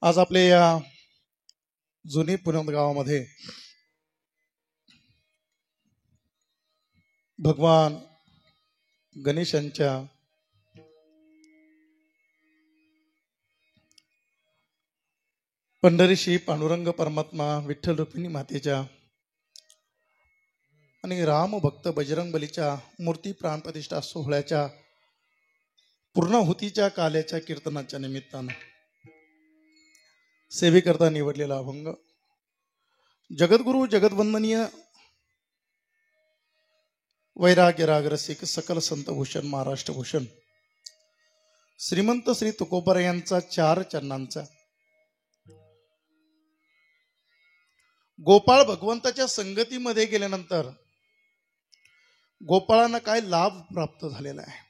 आज आपल्या या जुनी पुणत गावामध्ये भगवान गणेशांच्या पंढरीशी पांडुरंग परमात्मा विठ्ठल रुक्मिणी मातेच्या आणि राम भक्त बजरंग बलीच्या मूर्ती प्राणप्रतिष्ठा सोहळ्याच्या पूर्णाहुतीच्या काल्याच्या कीर्तनाच्या निमित्तानं सेवेकरता निवडलेला अभंग जगद्गुरु जगद्वंदनीय वैराग्य रागरसिक सकल संत भूषण महाराष्ट्र भूषण श्रीमंत श्री तुकोबर यांचा 4 चरणांचा गोपाळ भगवंताच्या संगतीमध्ये गेल्यानंतर गोपाळांना काय लाभ प्राप्त झालेला आहे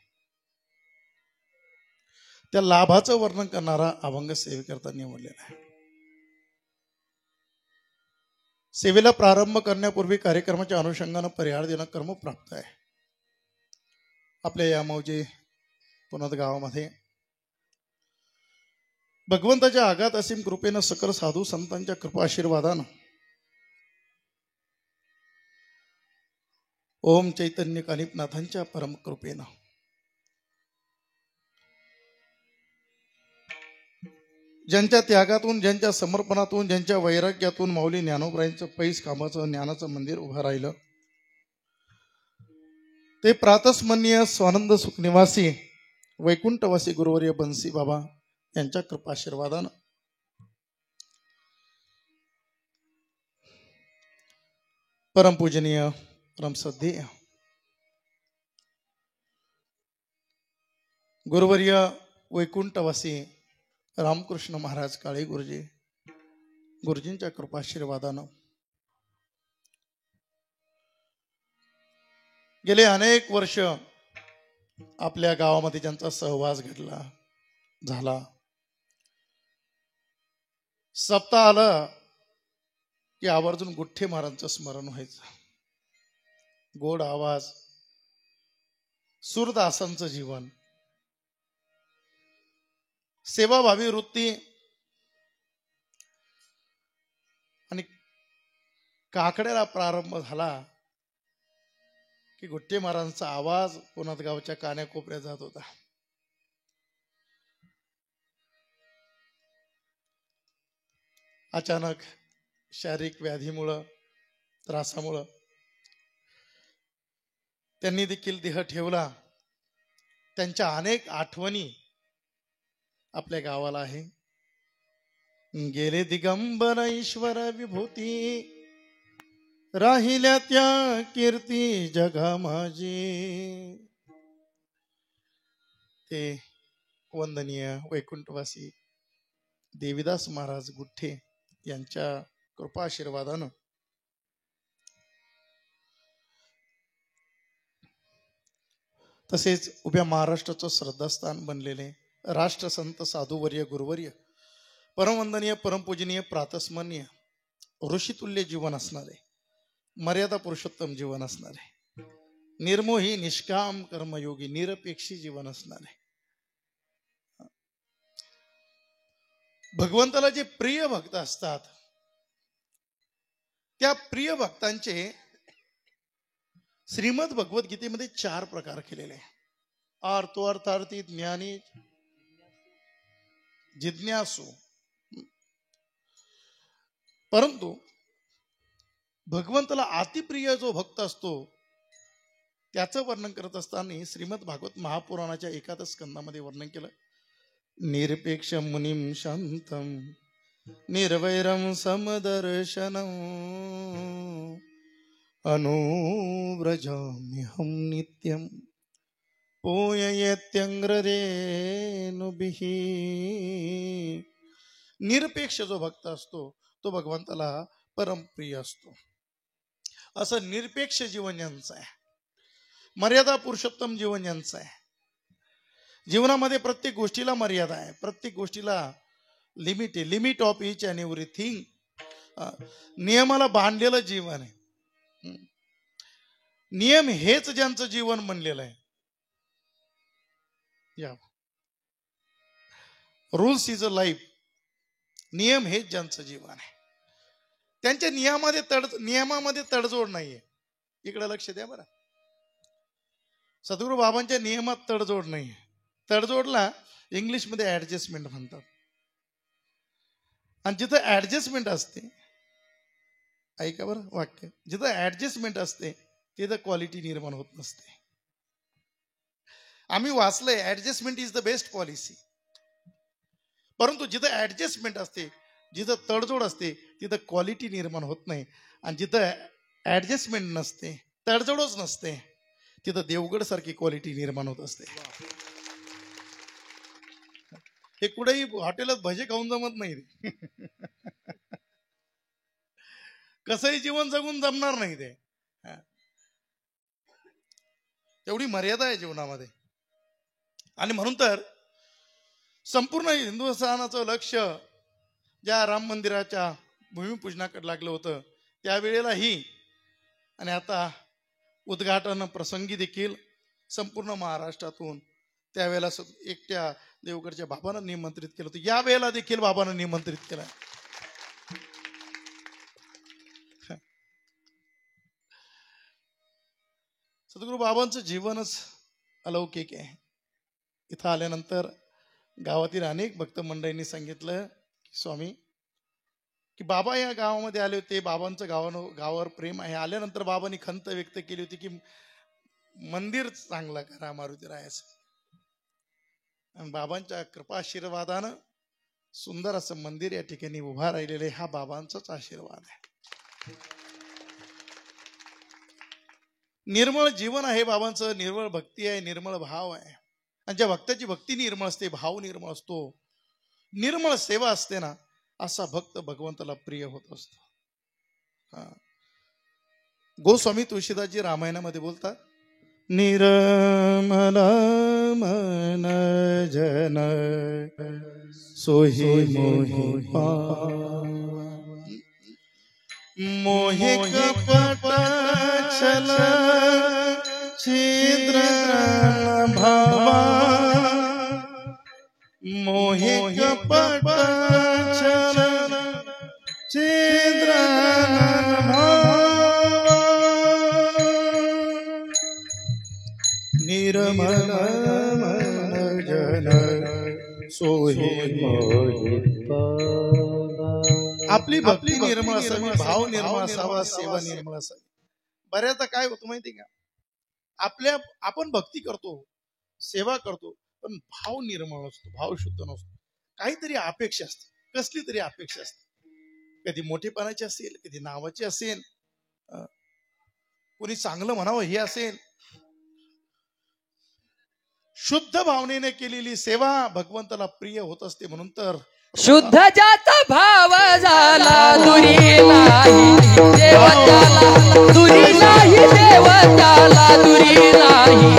त्या लाभाचं वर्णन करणारा अभंग सेवेकरता निवडलेला आहे। सेवेला प्रारंभ करण्यापूर्वी कार्यक्रमाच्या अनुषंगानं परिहार देणं कर्म प्राप्त आहे। आपल्या या मौजे पुणत गावामध्ये भगवंताच्या आगात असीम कृपेनं सकल साधू संतांच्या कृपा आशीर्वादानं ओम चैतन्य कानिपनाथांच्या परम कृपेनं ज्यांच्या त्यागातून ज्यांच्या समर्पणातून ज्यांच्या वैराग्यातून माऊली ज्ञानोबरायांचं पैस कामाचं ज्ञानाचं मंदिर उभं राहिलं ते प्रातस्मरणीय स्वानंद सुखनिवासी वैकुंठवासी गुरुवर्य बन्सी बाबा यांच्या कृपा आशीर्वादानं परमपूजनीय परमश्रद्धेय गुरुवर्य वैकुंठवासी रामकृष्ण महाराज काळे गुरुजी गुरुजींच्या कृपा आशीर्वादानं गेले अनेक वर्ष आपल्या गावामध्ये ज्यांचा सहवास घडला झाला सप्ताह आलं की आवर्जून गुठ्ठे महाराजांचं स्मरण व्हायचं। गोड आवाज सूरदासांचं जीवन सेवाभावी वृत्ती आणि काकड्याला प्रारंभ झाला की गुट्टे महाराजांचा आवाज पुणत गावच्या कान्याकोपऱ्यात जात होता। अचानक शारीरिक व्याधीमुळं त्रासामुळं त्यांनी देखील देह ठेवला। त्यांच्या अनेक आठवणी आपल्या गावाला आहे। गेले दिगंबर ईश्वर विभूती राहिल्या त्या कीर्ती जगा माझी। ते वंदनीय वैकुंठवासी देवीदास महाराज गुठ्ठे यांच्या कृपा आशीर्वादानं तसेच उभ्या महाराष्ट्राचं श्रद्धास्थान बनलेले राष्ट्रसंत साधुवर्य गुरुवर्य परमवंदनीय परमपूजनीय प्रातस्मरणीय ऋषितुल्य जीवन असणारे मर्यादा पुरुषोत्तम जीवन असणारे निर्मोही निष्काम कर्मयोगी निरपेक्षी जीवन असणारे भगवंताला जे प्रिय भक्त असतात त्या प्रिय भक्तांचे श्रीमद भगवद्गीतेमध्ये 4 प्रकार केलेले आहे। आर्तो अर्थार्थी ज्ञानी जिज्ञासू। परंतु भगवंताला अतिप्रिय जो भक्त असतो त्याचं वर्णन करत असताना श्रीमद भागवत महापुराणाच्या 1 स्कंदामध्ये वर्णन केलं। निरपेक्ष मुनिम शांतम निर्वैरम समदर्शनम अनुव्रजाम्यहं नित्यं पोययत्यंग्रेणुभिः। निरपेक्ष जो भक्त असतो तो भगवंताला परमप्रिय असतो। असं निरपेक्ष जीवन यांचं आहे। मर्यादा पुरुषोत्तम जीवन यांचं आहे। जीवनामध्ये प्रत्येक गोष्टीला मर्यादा आहे, प्रत्येक गोष्टीला लिमिट आहे। Limit of each and everything. नियमाला बांधलेलं जीवन आहे। नियम हेच ज्यांचं जीवन बनलेलं आहे। रूल्स इज अ लाईफ, नियम हेच ज्यांचं जीवन आहे. त्यांच्या नियमामध्ये तडजोड नाहीये. इकडे लक्ष द्या बरं. सद्गुरू बाबांच्या नियमात तडजोड नाहीये. तडजोडला इंग्लिशमध्ये ऍडजस्टमेंट म्हणतात. आणि जिथं ऍडजस्टमेंट असते, ऐका बरं वाक्य, जिथं ऍडजस्टमेंट असते तिथं क्वालिटी निर्माण होत नसते. आम्ही वाचलंय adjustment is the best policy. परंतु जिथं ऍडजस्टमेंट असते, जिथं तडजोड असते, तिथं क्वालिटी निर्माण होत नाही. आणि जिथं ऍडजस्टमेंट नसते, तडजोडच नसते, तिथं देवगड सारखी क्वालिटी निर्माण होत असते. हे कुठेही हॉटेलात भजे खाऊन जमत नाही. कसंही जीवन जगून जमणार नाही ते. एवढी मर्यादा आहे जीवनामध्ये. आणि म्हणून तर संपूर्ण हिंदुस्थानाचं लक्ष ज्या राम मंदिराच्या भूमिपूजनाकडे लागलं होतं त्यावेळेलाही, आणि आता उद्घाटन प्रसंगी देखील संपूर्ण महाराष्ट्रातून त्यावेळेला एकट्या देवगडच्या बाबांना निमंत्रित केलं होतं. या वेळेला देखील बाबांना निमंत्रित केलं. सद्गुरू बाबांचं जीवनच अलौकिक आहे. इथं आल्यानंतर गावातील अनेक भक्त मंडळींनी सांगितलं स्वामी की बाबा या गावामध्ये आले होते, बाबांचं गावावर प्रेम आहे. आल्यानंतर बाबांनी खंत व्यक्त केली होती की मंदिर चांगलं करा मारुतीरायाचं. आणि बाबांच्या कृपा आशीर्वादानं सुंदर असं मंदिर या ठिकाणी उभा राहिलेलं आहे. हा बाबांचाच आशीर्वाद आहे. निर्मळ जीवन आहे बाबांचं, निर्मळ भक्ती आहे, निर्मळ भाव आहे. आणि ज्या भक्ताची भक्ती निर्मळ असते, भाव निर्मळ असतो, निर्मळ सेवा असते ना, असा भक्त भगवंताला प्रिय होत असतो. गोस्वामी तुळशीदासजी रामायणामध्ये बोलतात, निर्मल मन जन सोही मोहि मोहे कपट छल छिद्र भावा मोहे कपट छल छिद्र भावा निर्मल मन जन सोहे मोहि. आपली भक्ती निर्मळ असावी, भाव निर्मळ असावा, सेवा निर्मळ असावी. बऱ्याचदा काय होतं माहिती का, आपण भक्ती करतो, सेवा करतो, पण भाव निर्मळ नसतो, भाव शुद्ध नसतो. काहीतरी अपेक्षा असते, कसली तरी अपेक्षा असते. कधी मोठेपणाची असेल, कधी नावाची असेल, कोणी चांगलं म्हणावं हे असेल. शुद्ध भावनेने केलेली सेवा भगवंताला प्रिय होत असते. म्हणून तर शुद्ध ज्याचा भाव झाला दुरी नाही देवत्याला, दुरी नाही देवत्याला, दुरी नाही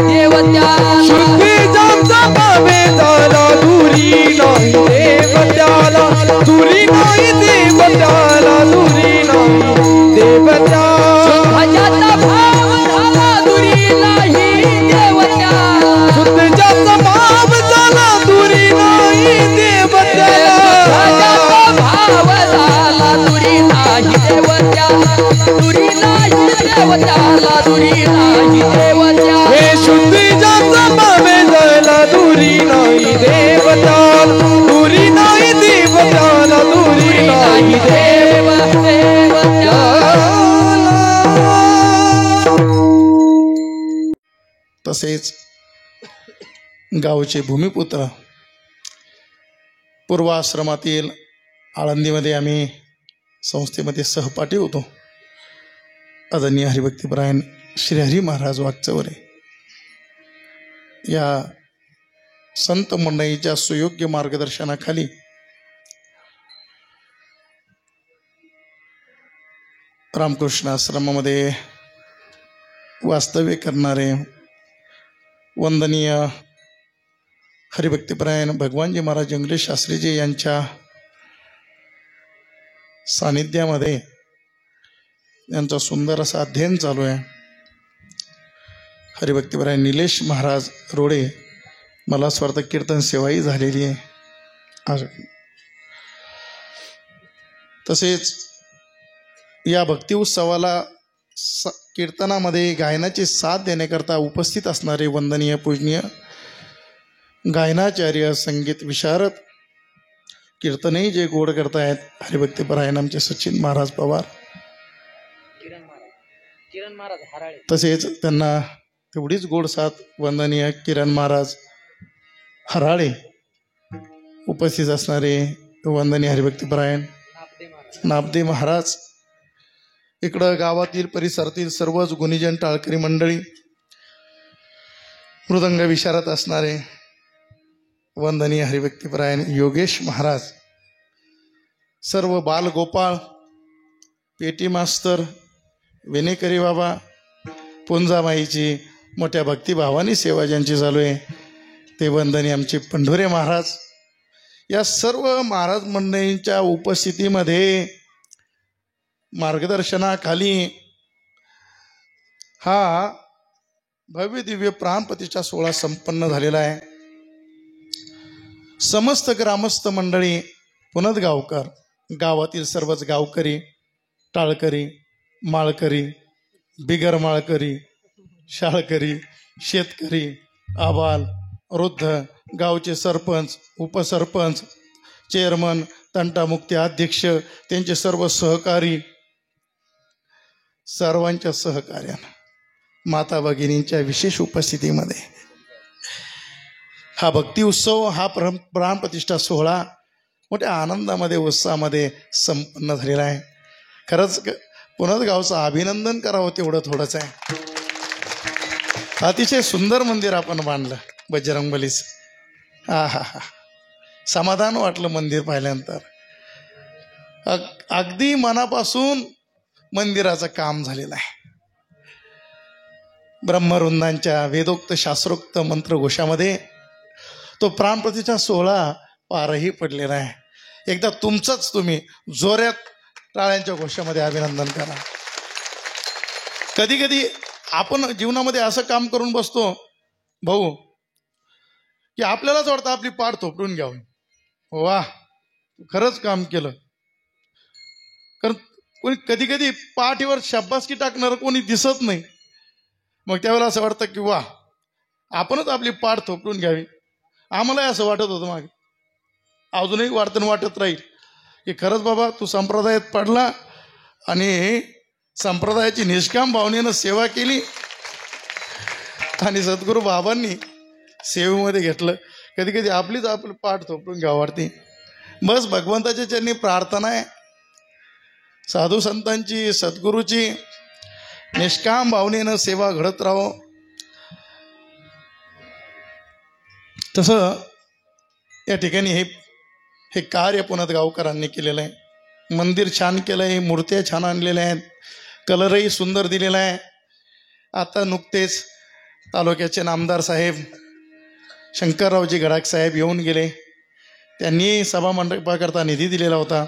देवत्याला. शुद्धी ज्याचा भाव झाला दुरी नाही देवत्याला, दुरी नाही देवत्याला, दुरी नाही देवत्याला. शुद्ध ज्याचा भाव झाला दुरी नाही देवत्याला, शुद्ध ज्याचा भाव झाला दुरी नाही देवत्याला. भाव झाला दुरी नाही देवत्याला, दुरी नाही देवत्याला, दुरी नाही देवत्याला. हे शुद्धी ज्याचा भाव झाला दुरी नाही देवत्याला, दुरी नाही देवत्याला, दुरी नाही देवत्याला. तसेच गावचे भूमिपुत्र पूर्वाश्रमातील आळंदीमध्ये आम्ही संस्थेमध्ये सहपाठी होतो. आदरणीय हरिभक्तीपरायण श्री हरी महाराज वागचौरे या संत मंडळीच्या सुयोग्य मार्गदर्शनाखाली रामकृष्ण आश्रमामध्ये वास्तव्य करणारे वंदनीय हरिभक्तीपरायण भगवानजी महाराज जंगले शास्त्रीजी यांच्या सानिध्यामध्ये यांचा सुंदर असा अध्ययन चालू आहे. हरिभक्तीपरायण निलेश महाराज रोडे, मला स्वार्थ कीर्तन सेवाही झालेली आहे. तसेच या भक्ती उत्सवाला कीर्तनामध्ये गायनाची साथ देण्याकरता उपस्थित असणारे वंदनीय पूजनीय गायनाचार्य, संगीत विशारद, कीर्तनही जे गोड करतायत हरिभक्तीपरायण आमचे सचिन महाराज पवार, तसेच त्यांना तेवढीच गोड साथ वंदनीय किरण महाराज हराळे, उपस्थित असणारे वंदनीय हरिभक्तीपरायण नापदे महाराज, इकडं गावातील परिसरातील सर्वच गुणीजन टाळकरी मंडळी, मृदंग विशारद असणारे वंदनीय हरिभक्तीपरायण योगेश महाराज, सर्व बालगोपाळ, पेटी मास्तर, वेनेकरी बाबा, पुंजामाईची मोठ्या भक्तिभावानी सेवा ज्यांची चालू आहे ते वंदनीय आमचे पंढोरे महाराज, या सर्व महाराज मंडळींच्या उपस्थितीमध्ये मार्गदर्शनाखाली हा भव्य दिव्य प्राणप्रतिष्ठा सोहळा संपन्न झालेला आहे. समस्त ग्रामस्थ मंडळी, पुनदगावकर, गावातील सर्वच गावकरी, टाळकरी, माळकरी, बिगर माळकरी, शाळकरी, शेतकरी, आबाल, वृद्ध, गावचे सरपंच, उपसरपंच, चेअरमन, तंटामुक्ती अध्यक्ष, त्यांचे सर्व सहकारी, सर्वांच्या सहकार्यानं माता भगिनींच्या विशेष उपस्थितीमध्ये हा भक्ती उत्सव, हा प्राणप्रतिष्ठा सोहळा मोठ्या आनंदामध्ये, उत्साहामध्ये संपन्न झालेला आहे. खरंच पुनदगावचं अभिनंदन करावं तेवढं थोडंच आहे. अतिशय सुंदर मंदिर आपण बांधलं बजरंगबलीच. हा हा हा, समाधान वाटलं मंदिर पाहिल्यानंतर. अगदी मनापासून मंदिराचं काम झालेलं आहे. ब्रह्मवृंदांच्या वेदोक्त शास्त्रोक्त मंत्रघोषामध्ये तो प्राणप्रतिष्ठा सोहळा पारही पडलेला आहे. एकदा तुमचंच तुम्ही जोऱ्यात टाळ्यांच्या घोषामध्ये अभिनंदन करा. कधी कधी आपण जीवनामध्ये असं काम करून बसतो भाऊ की आपल्यालाच वाटतं आपली पाठ थोपटून घ्यावी. वा, खरंच काम केलं. कारण कोणी कधी कधी पाठीवर शाबासकी टाकणार कोणी दिसत नाही. मग त्यावेळेला असं वाटतं की वा, आपणच आपली पाठ थोपटून घ्यावी. आम्हालाही असं वाटत होतं मागे, अजूनही वाटत राहील की खरंच बाबा तू संप्रदायात पडला आणि संप्रदायाची निष्काम भावनेनं सेवा केली आणि सद्गुरू बाबांनी सेवेमध्ये घेतलं. कधी कधी आपली पाठ थोपटून घ्यावं वाटते. बस भगवंताच्या चरणी प्रार्थना आहे, साधू संतांची, सद्गुरूची निष्काम भावनेनं सेवा घडत राहो. तसं या ठिकाणी हे कार्य पुनदगावकरांनी केलेलं आहे. मंदिर छान केलं आहे, मूर्त्या छान आणलेल्या आहेत, कलरही सुंदर दिलेला आहे. आता नुकतेच तालुक्याचे नामदार साहेब शंकररावजी गडाख साहेब येऊन गेले. त्यांनी सभा मंडपाकरता निधी दिलेला होता.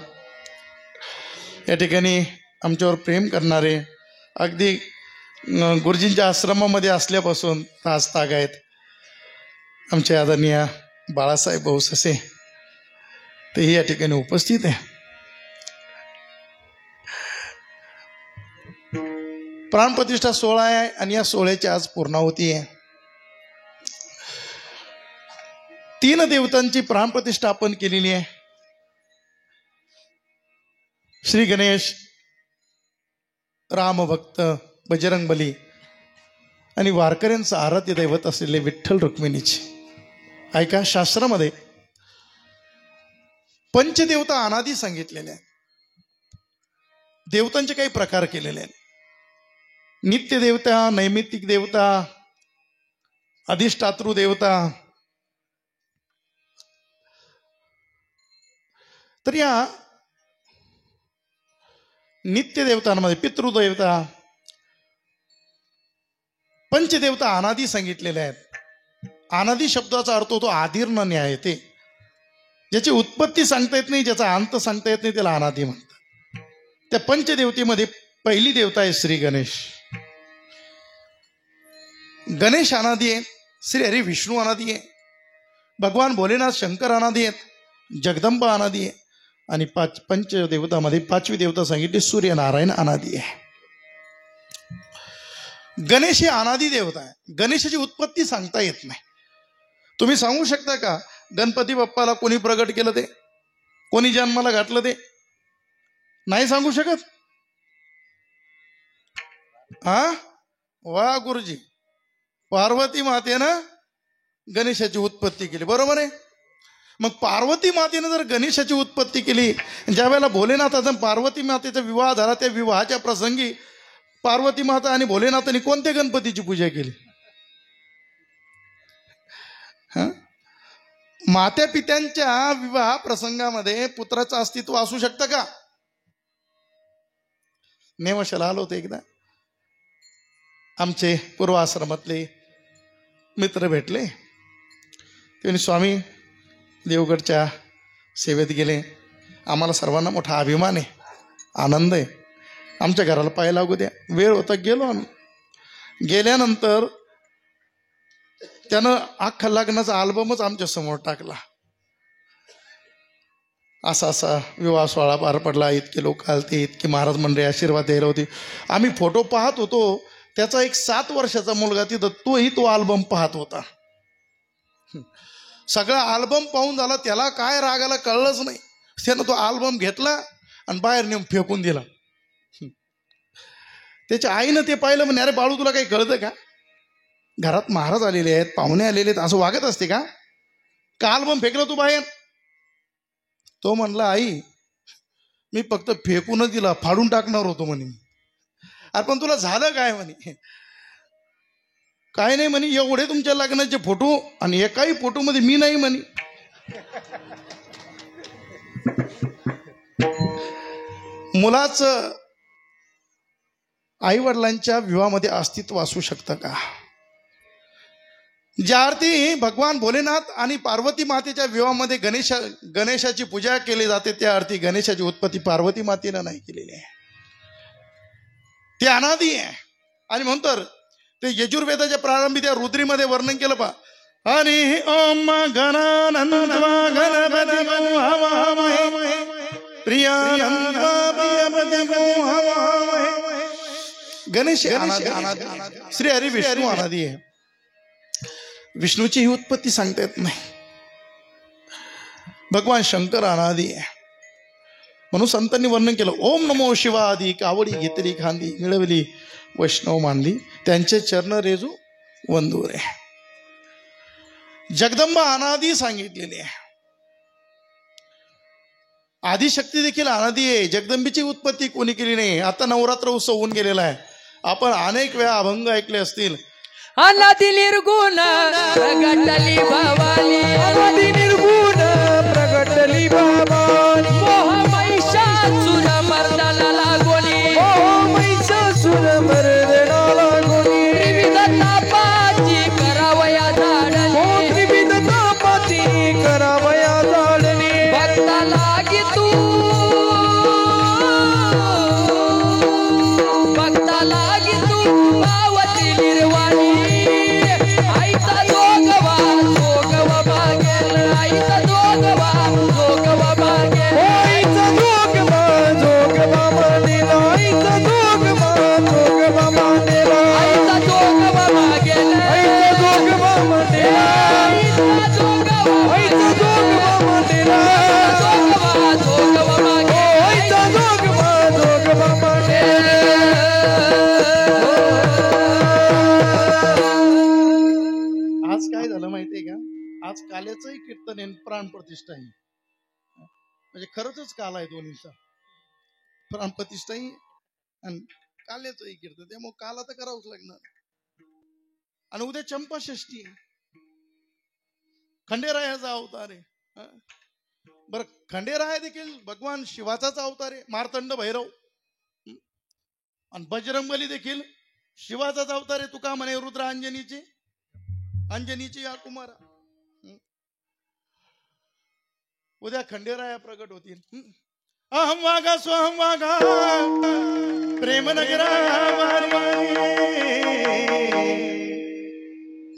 या ठिकाणी आमच्यावर प्रेम करणारे, अगदी गुरुजींच्या आश्रमामध्ये असल्यापासून ताजताग आहेत, आमचे आदरणीय बाळासाहेब भाऊ ससे, तेही या ठिकाणी उपस्थित आहे. प्राणप्रतिष्ठा सोहळा आहे आणि या सोहळ्याची आज पूर्णाहुती आहे. 3 देवतांची प्राणप्रतिष्ठा आपण केलेली आहे. श्री गणेश, रामभक्त, बजरंगबली आणि वारकऱ्यांचं आराध्य दैवत असलेले विठ्ठल रुक्मिणीची. ऐका, शास्त्रामध्ये पंचदेवता अनादी सांगितलेल्या आहेत. देवतांचे काही प्रकार केलेले आहेत. नित्य देवता, नैमित्तिक देवता, अधिष्ठातृ देवता. तर या नित्य देवतांमध्ये पितृदेवता, पंचदेवता अनादी सांगितलेल्या आहेत. अनादी शब्दाचा अर्थ होतो आदिर न न्याय. ते ज्याची उत्पत्ती सांगता येत नाही, ज्याचा अंत सांगता येत नाही, त्याला अनादी म्हणतात. त्या पंचदेवतेमध्ये पहिली देवता आहे श्री गणेश. गणेश अनादी आहे, श्री हरी विष्णू अनादी आहे, भगवान भोलेनाथ शंकर अनादी आहेत, जगदंबा अनादी आहे, आणि पंचदेवतामध्ये 5वी देवता सांगितली सूर्यनारायण अनादी आहे. गणेश ही अनादी देवता आहे. गणेशाची उत्पत्ती सांगता येत नाही. तुम्ही सांगू शकता का गणपती बाप्पाला कोणी प्रगट केलं ते, कोणी जन्माला घातलं ते? नाही सांगू शकत. वा गुरुजी, पार्वती मातेनं गणेशाची उत्पत्ती केली, बरोबर आहे. मग पार्वती मातेनं जर गणेशाची उत्पत्ती केली, ज्या वेळेला भोलेनाथाचा पार्वती मातेचा विवाह झाला, त्या विवाहाच्या प्रसंगी पार्वती माता आणि भोलेनाथांनी कोणत्या गणपतीची पूजा केली? मात्या पित्यांच्या विवाह प्रसंगामध्ये पुत्राचं अस्तित्व असू शकतं का? नेवाशाला आलो होतो एकदा, आमचे पूर्वाश्रमातले मित्र भेटले. त्यांनी स्वामी देवगडच्या सेवेत गेले. आम्हाला सर्वांना मोठा अभिमान आहे, आनंद आहे. आमच्या घराला पाय लागू द्या. वेळ होता, गेलो आम्ही. गेल्यानंतर त्यानं अख्खा लग्नाचा अल्बमच आमच्या समोर टाकला. असा असा विवाह सोहळा पार पडला, इतके लोक आलते, इतके महाराज मंडळी आशीर्वाद द्यायला होती. आम्ही फोटो पाहत होतो. त्याचा एक 7 वर्षाचा मुलगा तिथं, तोही तो अल्बम पाहत होता. सगळा अल्बम पाहून झाला, त्याला काय रागाला कळलंच नाही. त्यानं तो अल्बम घेतला आणि बाहेर नेऊन फेकून दिला. त्याच्या आईनं ते पाहिलं, म्हणे अरे बाळू तुला काही कळतं का? घरात महाराज आलेले आहेत, पाहुणे आलेले आहेत, असं वागत असते का? का अल्बम फेकलं तू बाहेर? तो म्हणला आई मी फक्त फेकूनच दिला, फाडून टाकणार होतो म्हणे. अरे पण तुला झालं काय? म्हणे काय नाही म्हणे, एवढे तुमच्या लग्नाचे फोटो आणि एकाही फोटो मध्ये मी नाही म्हणे. मुलाचं आई वडिलांच्या विवाहामध्ये अस्तित्व असू शकतं का? ज्या अर्थी भगवान भोलेनाथ आणि पार्वती मातेच्या विवाहामध्ये गणेशाची पूजा केली जाते, त्या अर्थी गणेशाची उत्पत्ती पार्वती मातेनं नाही केलेली आहे. ते अनादी आहे. आणि म्हणतो ते यजुर्वेदाच्या प्रारंभी त्या रुद्रीमध्ये वर्णन केलं पा. आणि ओम गणानंद गणेश श्री हरी विष्णू अनादी आहे. विष्णूची ही उत्पत्ती सांगता येत नाही. भगवान शंकर अनादी आहे. म्हणून संतांनी वर्णन केलं, ओम नमो शिवादी कावडी घेतली खांदी मिळवली वैष्णव मानली त्यांचे चरण रेजू वंदुरे. जगदंबा अनादी सांगितलेली आहे. आदिशक्ती देखील अनादी आहे. जगदंबेची उत्पत्ती कोणी केली नाही. आता नवरात्र उत्सव होऊन गेलेला आहे. आपण अनेक वेळा अभंग ऐकले असतील. अनादी निर्गुण प्रगटली भवानी, अनादी निर्गुण प्रगटली भवानी, मोह महिषासुर मर्दना लागोली, मोह महिषासुर मर्दना लागोली, त्रिविध तापाची करावया झाडली, त्रिविध तापाची करावया झाडली, भक्ता लागी तू, भक्ता लागी तू पावती निर्वाणी. आईचा जोगवा जोगवा मागेल, आईचा जोगवा जोगवा मागेल, आईचा जोगवा जोगवा मानेला, आईचा जोगवा जोगवा मानेला, आईचा जोगवा मागेल, आईचा जोगवा मानेला, आईचा जोगवा, आईचा जोगवा मानेला, जोगवा जोगवा मागेल, आईचा जोगवा जोगवा मानेला. आज काय झालं माहितीये का? आज काल्याचंही कीर्तन आहे, प्राण प्रतिष्ठा आहे. म्हणजे खरंच काल आहे दोन्हीचा, प्राण प्रतिष्ठाही आणि काल्याचंही कीर्तन. त्यामुळे काल आता करावंच लागणार. आणि उद्या चंपा षष्ठी आहे, खंडेरायाचा अवतार आहे. बरं, खंडेराया देखील भगवान शिवाचाच अवतार आहे, मार्तंड भैरव. आणि बजरंगबली देखील शिवाचाच अवतार आहे. तुका म्हणे रुद्र अंजनीची या कुमारा. उद्या खंडेराया प्रगट होतील. अहम वागा स्वहम वागा प्रेम नगरा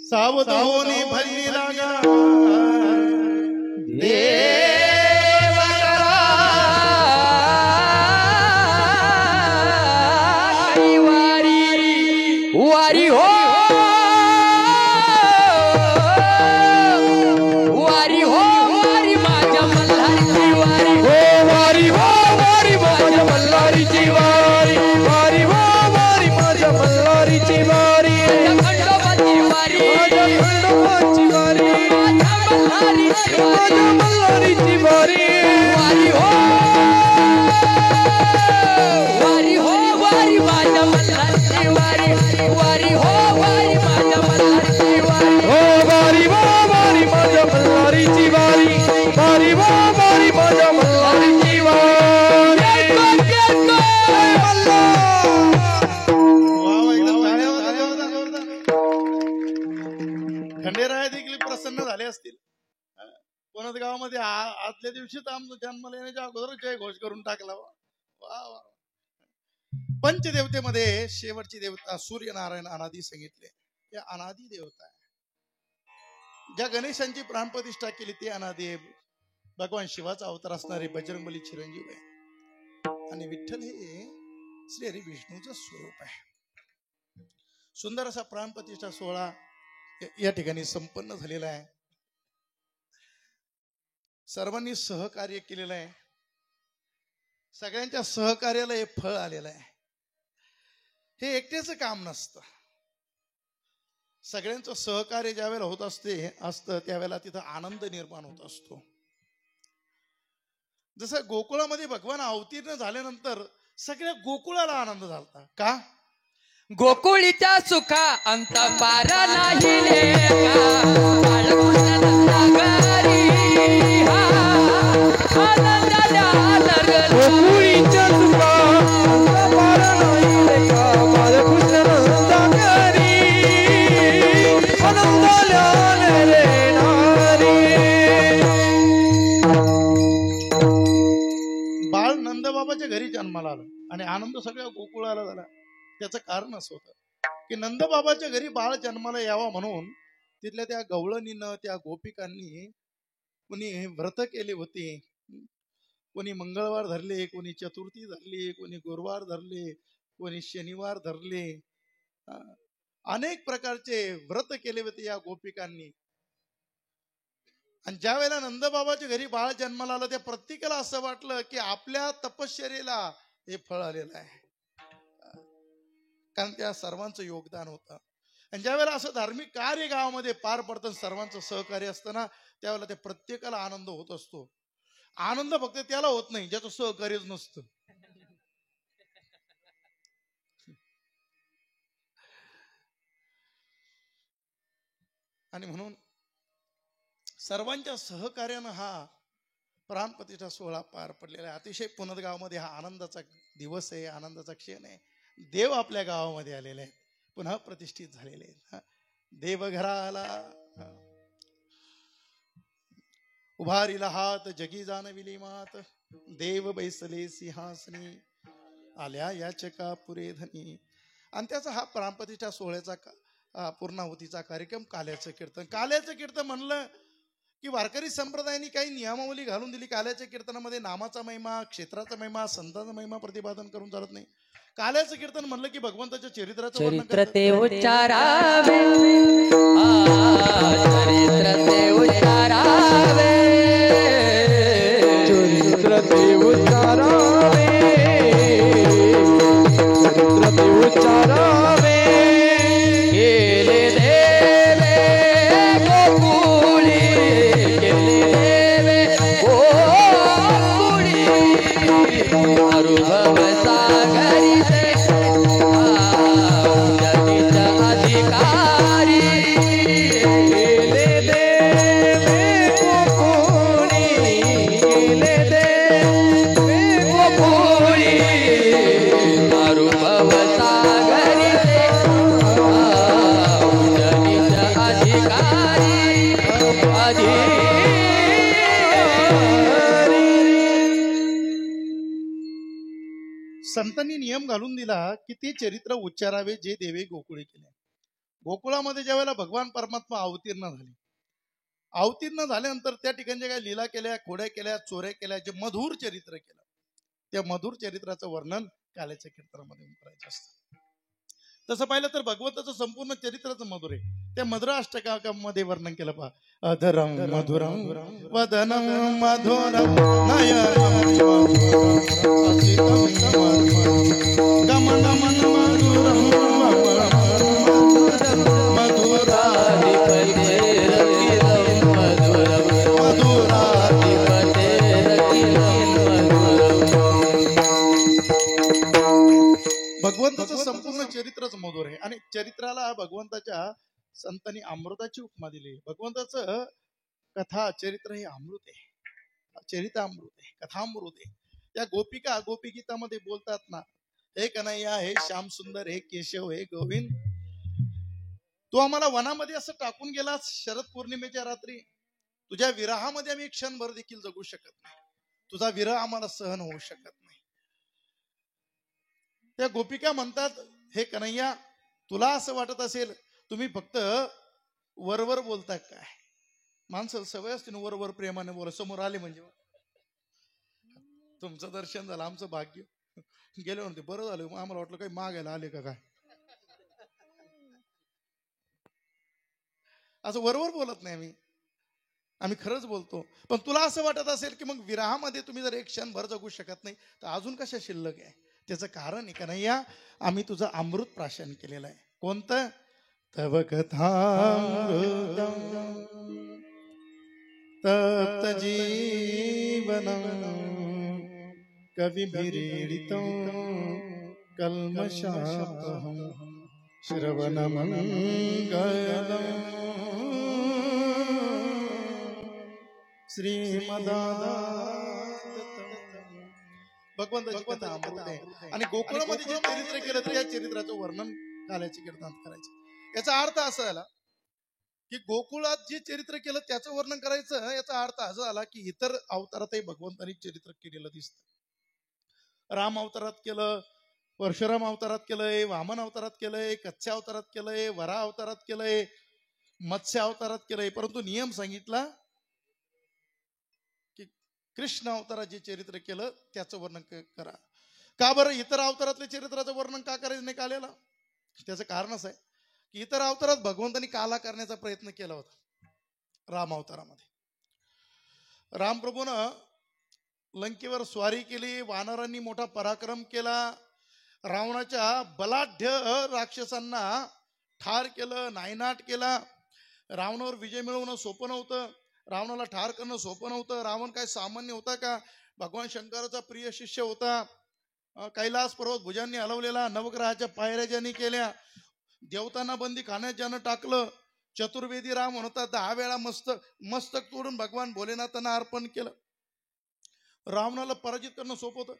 सावधानी भरली लागा देव करा वारी हो वारी हो वारी माझ्या मल्हारीची वारी हो वारी हो वारी माझ्या मल्हारीची वारी वारी हो वारी माझ्या मल्हारीची वारी खंडोबाची वारी माझ्या खंडोबाची वारी माझ्या मल्हारीची वारी माझ्या मल्हारीची वारी वारी हो वारी हो वारी माझ्या मल्हारीची वारी वारी हो वारी माझ्या मल्हारीची वारी हो वारी हो वारी माझ्या मल्हारीची वारी वारी हो वारी माझ्या मल्हारीची वारी वा वा, एकदा टाळ्या वाजवा, जोरदार. खंडेराय देखील प्रसन्न झाले असतील. कोणाच गावामध्ये आदल्या दिवशी जन्माला येण्याच्या अगोदर जय घोष करून टाकला. वा वा. पंचदेवतेमध्ये शेवटची देवता सूर्यनारायण अनादी सांगितले. या अनादी देवता आहे. ज्या गणेशांची प्राणप्रतिष्ठा केली ते अनादी भगवान शिवाचा अवतार असणारे बजरंगबली चिरंजीव आहे. आणि विठ्ठल हे श्री हरी विष्णूचं स्वरूप आहे. सुंदर असा प्राणप्रतिष्ठा सोहळा या ठिकाणी संपन्न झालेला आहे. सर्वांनी सहकार्य केलेलं आहे. सगळ्यांच्या सहकार्याला हे फळ आलेलं आहे. हे एकट्याचं काम नसतं. सगळ्यांचं सहकार्य ज्या वेळेला होत असतं त्यावेळेला तिथं आनंद निर्माण होत असतो. जसं गोकुळामध्ये भगवान अवतीर्ण झाल्यानंतर सगळ्या गोकुळाला आनंद झाला. का? गोकुळीच्या सुखा अंत पार नाही लेका बाळकृष्ण घरी हा आनंदाला नरला गोकुळीच्या तुका पार नाही लेका बाळकृष्ण नंदाकरी आनंदाला रे नारी. बाळ नंदबाबाच्या घरी जन्माला आलं आणि आनंद सगळ्या गोकुळाला झाला. त्याचं कारण असं होतं की नंदबाबाच्या घरी बाळ जन्माला यावा म्हणून तिथल्या त्या गवळणीनं त्या गोपिकांनी कोणी व्रत केले होते. कोणी मंगळवार धरले, कोणी चतुर्थी धरली, कोणी गुरुवार धरले, कोणी शनिवार धरले. अनेक प्रकारचे व्रत केले होते या गोपिकांनी. आणि ज्या वेळेला नंदबाबाच्या घरी बाळ जन्माला आलं त्या प्रत्येकाला असं वाटलं की आपल्या तपश्चर्येला हे फळ आलेलं आहे. कारण त्या सर्वांचं योगदान होतं. आणि ज्या वेळेला असं धार्मिक कार्य गावामध्ये पार पडतं, सर्वांचं सहकार्य असतं ना, त्यावेळेला त्या प्रत्येकाला आनंद होत असतो. आनंद फक्त त्याला होत नाही ज्याचं सहकार्यच नसतं. आणि म्हणून सर्वांच्या सहकार्यानं हा प्राणप्रतिष्ठा सोहळा पार पडलेला आहे. अतिशय पुनद गावामध्ये हा आनंदाचा दिवस आहे, आनंदाचा क्षण आहे. देव आपल्या गावामध्ये आलेले आहेत, पुन्हा प्रतिष्ठित झालेले आहेत. देवघराला उभारीला हात जगी जाणविली मात, देव बैसले सिंहासनी आल्या याचका पुरे धनी. आणि त्याचा हा प्राणप्रतिष्ठा सोहळ्याचा पूर्णाहुतीचा कार्यक्रम काल्याचं कीर्तन. काल्याचं कीर्तन म्हणलं की वारकरी संप्रदायाने काही नियमावली घालून दिली. काल्याच्या कीर्तनामध्ये नामाचा महिमा, क्षेत्राचा महिमा, संतांचा महिमा प्रतिपादन करून चालत नाही. काल्याचं कीर्तन म्हणलं की भगवंताच्या चरित्राचं वर्णन चरित्र करतात. ते उच्चारावे चरित्र ते उच्चारावे चरित्र ते उच्चारावे चरित्र ते उच्चारावे. केले देवे गोकुळी केले देवे गोकुळी अनुभव सागरी ते जगीत अधिकारी गेले देवे गोकुळी गेले देवे गोकुळी अनुभव सागरी ते जगीत अधिकारी संतांनी नियम घालून दिला की ते चरित्र उच्चारावे जे देवे गोकुळी केले. गोकुळामध्ये ज्या वेळेला भगवान परमात्मा अवतीर्ण अवतीर्ण झाल्यानंतर त्या ठिकाणी काय लीला केल्या, खोड्या केल्या, चोऱ्या केल्या, जे मधुर चरित्र केलं, त्या मधुर चरित्राचं वर्णन काल्याच्या कीर्तनामध्ये करायचं असतं. तसं पाहिलं तर भगवंताचं संपूर्ण चरित्रच मधुर आहे. त्या मधुर अष्टकामध्ये वर्णन केलं पहा. अधरम मधुरम वदनम मधुरम नयनम गमनम मधुरम भगवंताचं संपूर्ण चरित्रच मधुर आहे. आणि चरित्राला भगवंताच्या संतांनी अमृताची उपमा दिली. भगवंताचं कथा चरित्र हे अमृत आहे, चरितामृत आहे, कथामृत आहे. त्या गोपिका गोपीगीतामध्ये बोलतात ना, हे कन्हैया, हे श्याम सुंदर, हे केशव, हे गोविंद, तू आम्हाला वनामध्ये असं टाकून गेलास शरद पौर्णिमेच्या रात्री, तुझ्या विरहामध्ये आम्ही क्षणभर देखील जगू शकत नाही, तुझा विरह आम्हाला सहन होऊ शकत नाही. त्या गोपिका म्हणतात, हे कन्हैया, तुला असं वाटत असेल तुम्ही फक्त वरवर बोलता काय? माणसं सवय असते ना वरवर प्रेमाने बोला, समोर आले म्हणजे तुमचं दर्शन झालं, आमचं भाग्य. गेले म्हणते बरं झालं, मग आम्हाला वाटलं काही मागायला आले का काय. असं वरवर बोलत नाही आम्ही खरंच बोलतो. पण तुला असं वाटत असेल की मग विरहामध्ये तुम्ही जर एक क्षणभर जगू शकत नाही तर अजून कशा शिल्लक आहे? त्याचं कारण आहे कन्हैया, आम्ही तुझं अमृत प्राशन केलेलं आहे. कोणतं? तव कथामृतम तप्त जीवनम कविभिरीडितं कल्मषापहं श्रवणमङ्गलम् भगवंताची कथा अमृत आहे. आणि गोकुळामध्ये जे चरित्र केलं तर या चरित्राचं वर्णन घालायचे, कीर्तनात करायचे. याचा अर्थ असा झाला की गोकुळात जे चरित्र केलं त्याचं वर्णन करायचं. याचा अर्थ असा झाला की इतर अवतारातही भगवंतांनी चरित्र केलेलं दिसतं. राम अवतारात केलं, परशुराम अवतारात केलंय, वामन अवतारात केलंय, कच्छा अवतारात केलंय, वरा अवतारात केलंय, मत्स्य अवतारात केलंय. परंतु नियम सांगितला की कृष्ण अवतारात जे चरित्र केलं त्याचं वर्णन करा. का बरं इतर अवतारातल्या चरित्राचं वर्णन का करायचं नाही काल्याला? त्याचं कारण असं आहे की इतर अवतारात भगवंतांनी काला करण्याचा प्रयत्न केला होता. राम अवतारामध्ये रामप्रभूनं लंकेवर स्वारी केली, वानरांनी मोठा पराक्रम केला, रावणाच्या बलाढ्य राक्षसांना ठार केलं, नायनाट केला. रावणावर विजय मिळवणं सोपं नव्हतं, रावणाला ठार करणं सोपं नव्हतं. रावण काय सामान्य होता का? भगवान शंकराचा प्रिय शिष्य होता. कैलास पर्वत भुजांनी हलवलेला, नवग्रहाच्या पायऱ्या ज्यांनी केल्या, देवतांना बंदी खाण्यात ज्यानं टाकलं, चतुर्वेदी राम होता, 10 वेळा मस्तक तोडून भगवान भोलेनाथांना अर्पण केलं. रावणाला पराजित करणं सोपं होतं.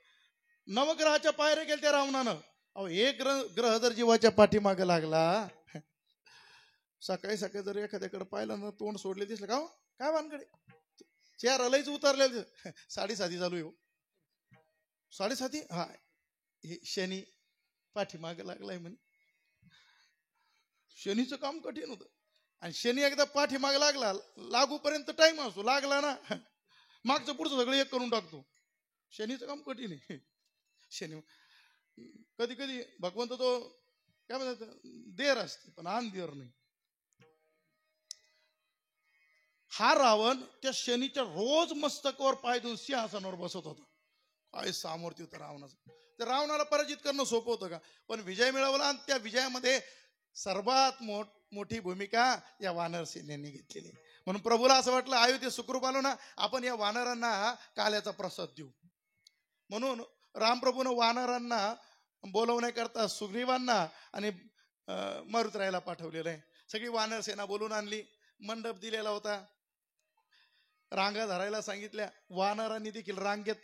नवग्रहाच्या पायऱ्या गेल्या त्या रावणानं. अहो एक ग्रह जर जीवाच्या पाठीमागे लागला, सकाळी सकाळी जर एखाद्याकडे पाहिलं ना, तोंड सोडले दिसलं का, काय वानकडे चेहरा लईच उतरले, साडेसाती चालू आहे, साडेसाती, हा हे शनी पाठीमागे लागलाय म्हणे. शनीचं काम कठीण होतं. आणि शनी एकदा पाठीमागे लागूपर्यंत टाइम असतो, लागला ना मागचं पुढचं सगळं एक करून टाकतो. शनीचं काम कठीण आहे. शनी कधी कधी भगवंत तो काय म्हणतात देर असते पण आन देर नाही. हा रावण त्या शनीच्या रोज मस्तकावर पाय देऊन सिंहासनावर बसत होता. काय सामर्थ्य होतं रावणाचं. तर रावणाला पराजित करणं सोपं होतं का? पण विजय मिळवला आणि त्या विजयामध्ये सर्वात मोठी भूमिका या वानर सेनेने घेतलेली. म्हणून प्रभूला असं वाटलं अयोध्ये सुखरूप आलो ना, आपण या वानरांना काल्याचा प्रसाद देऊ. म्हणून रामप्रभूनं वानरांना बोलवण्याकरता सुग्रीवांना आणि मरुतरायला पाठवलेलं आहे. सगळी वानर सेना बोलून आणली, मंडप दिलेला होता, रांगा धरायला सांगितल्या. वानरांनी देखील रांगेत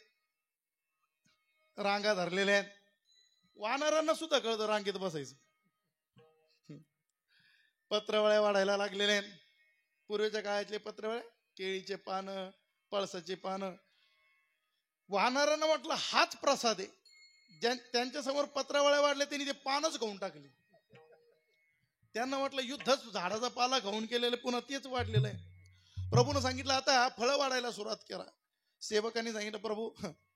रांगा धरलेल्या आहेत. वानरांना सुद्धा कळतं रांगेत बसायचं. पत्रवळ्या वाढायला लागलेले आहेत. पूर्वीच्या काळातले पत्रवळ्या, केळीचे पानं, पळसाचे पानं. वानरांना म्हटलं हाच प्रसाद आहे. त्यांच्या समोर पत्रावळ्या वाढल्या, त्यांनी ते पानच खाऊन टाकले. त्यांना म्हटलं युद्धच झाडाचा पाला खाऊन केलेलं, पुन्हा तेच वाढलेलं आहे. प्रभूनं सांगितलं आता फळं वाढायला सुरुवात करा. सेवकांनी सांगितलं प्रभू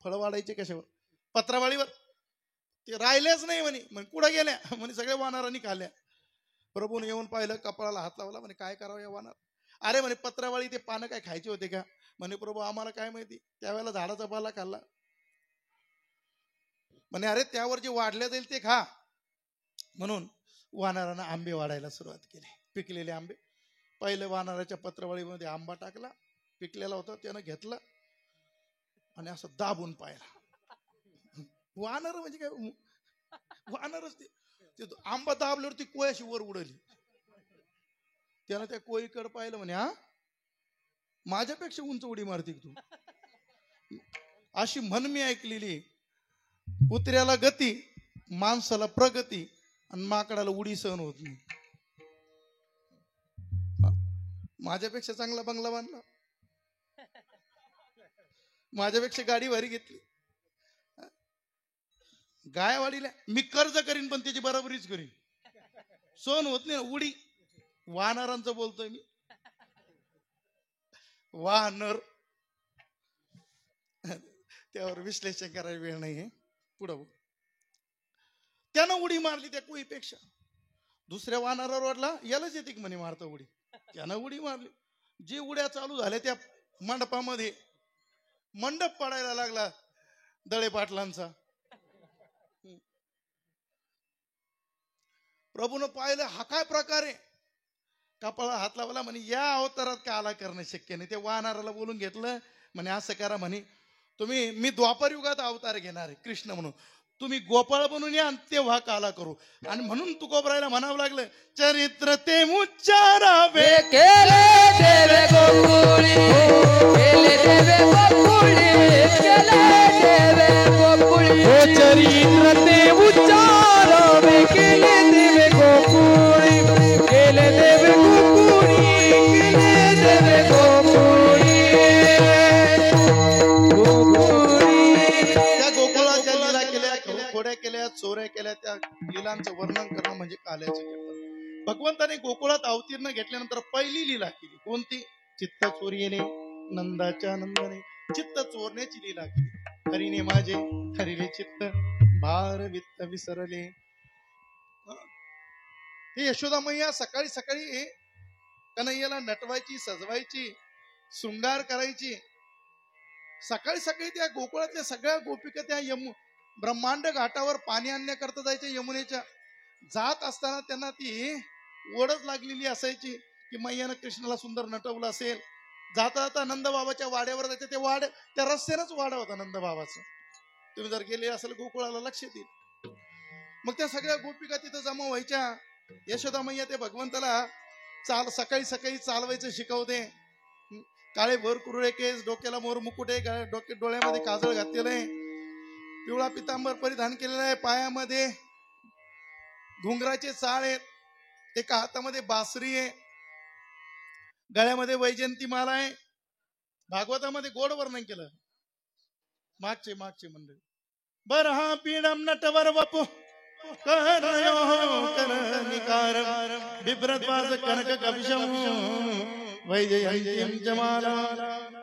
फळं वाढायचे कशावर? पत्रावळीवर. ते राहिलेच नाही म्हणे. म्हणे कुठं गेल्या? म्हणे सगळे वानरांनी खाल्ल्या. प्रभूने येऊन पाहिलं, कपाळाला हात लावला. म्हणे काय करावं या वानर? अरे म्हणे पत्रावळी ते पानं काय खायचे होते का? म्हणे प्रभू आम्हाला काय माहिती, त्यावेळेला झाडाचा पाला खाल्ला. म्हणे अरे त्यावर जे वाढल्या जाईल ते खा. म्हणून वानरांना आंबे वाढायला सुरुवात केली, पिकलेले आंबे. पहिले वानराच्या पत्रावळीमध्ये आंबा टाकला, पिकलेला होता, त्यानं घेतला आणि असं दाबून पाहिला. वानर म्हणजे काय, वानरच ते आंबा दाबल्यावर ती कोय अशी वर उडली. त्यानं त्या कोयीकडे पाहिलं. म्हणे हा माझ्यापेक्षा उंच उडी मारते तू. अशी म्हण मी ऐकलेली, कुत्र्याला गती, माणसाला प्रगती आणि माकडाला उडी सहन होत नाही. माझ्यापेक्षा चांगला बंगला बांधला, माझ्यापेक्षा गाडी भारी घेतली, गायवाडीला मी कर्ज करीन पण त्याची बरोबरीच करीन, सहन होत नाही उडी. वानरांचं बोलतोय मी, वानर. त्यावर विश्लेषण करायला वेळ नाही, पुढं. त्यानं उडी मारली त्या कोळीपेक्षा. दुसऱ्या वानरावर वाटला यालाच येते की म्हणे मारता उडी. त्यानं उडी मारली. जी उड्या चालू झाल्या त्या मंडपामध्ये मंडप पडायला लागला दळे पाटलांचा. प्रभूनं पाहिलं हा काय प्रकार आहे. कपाळा हात लावला. म्हणे या अवतारात का आला करणं शक्य नाही. त्या वानराला बोलून घेतलं. म्हणे असं करा, म्हणे तुम्ही, मी द्वापर युगात अवतार घेणार आहे कृष्ण म्हणून, तुम्ही गोपाळ बनून या आणि तेव्हा काला करू. आणि म्हणून तुकोबरायला म्हणावं लागलं, चरित्र ते उच्चारावे केले देवे गोकुळी, केले देवे गोकुळी, केले देवे गोकुळी. चरित्र ते उच्चारावे, केले देवे गोकुळी, केले देवे गोकुळी, केले देवे गोकुळी. त्या गोकुळाच्या लीला केल्या, खोड्या केल्या, चोऱ्या केल्या. त्या लीलांचं वर्णन करणं म्हणजे काल्याचं कीर्तन. भगवंताने गोकुळात अवतीर्ण घेतल्यानंतर पहिली लीला केली कोणती? चित्त चोरीने, नंदाच्या नंदने चित्त चोरण्याची लीला केली. हरीने माझे हरिले चित्त भार वित्त विसरले. हे यशोदा मैया सकाळी सकाळी कन्हैयाला नटवायची, सजवायची, शृंगार करायची. सकाळी सकाळी त्या गोकुळातल्या सगळ्या गोपिका त्या ब्रह्मांड घाटावर पाणी आणण्याकरता जायच्या यमुनेच्या. जात असताना त्यांना ती ओढच लागलेली असायची की मैयानं कृष्णाला सुंदर नटवलं असेल. जाता जाता नंदबाबाच्या वाड्यावर जायचं. ते वाड त्या रस्त्यानंच वाडा होता नंदबाबाचं. तुम्ही जर गेले असेल गोकुळाला लक्ष देईल. मग त्या सगळ्या गोपिका तिथं जमा व्हायच्या. यशोदा मैया ते भगवंताला सकाळी सकाळी चालवायचं शिकवते. काळे भर कुरळे केस, डोक्याला मोर मुकुट आहे, डोळ्यामध्ये काजळ घातलेलं आहे, पिवळा पितांबर परिधान केलेला आहे, पायामध्ये घुंगराचे चाळ आहेत, एका हातामध्ये बासरी आहे, गळ्यामध्ये वैजयंती माला आहे. भागवतामध्ये गोड वर्णन केलं. मागचे मंडळी. बर हा पीडम नटवर वपु करयो करनिकार बिभ्रद्वाज कनक कविशम वैजयंतीं च माला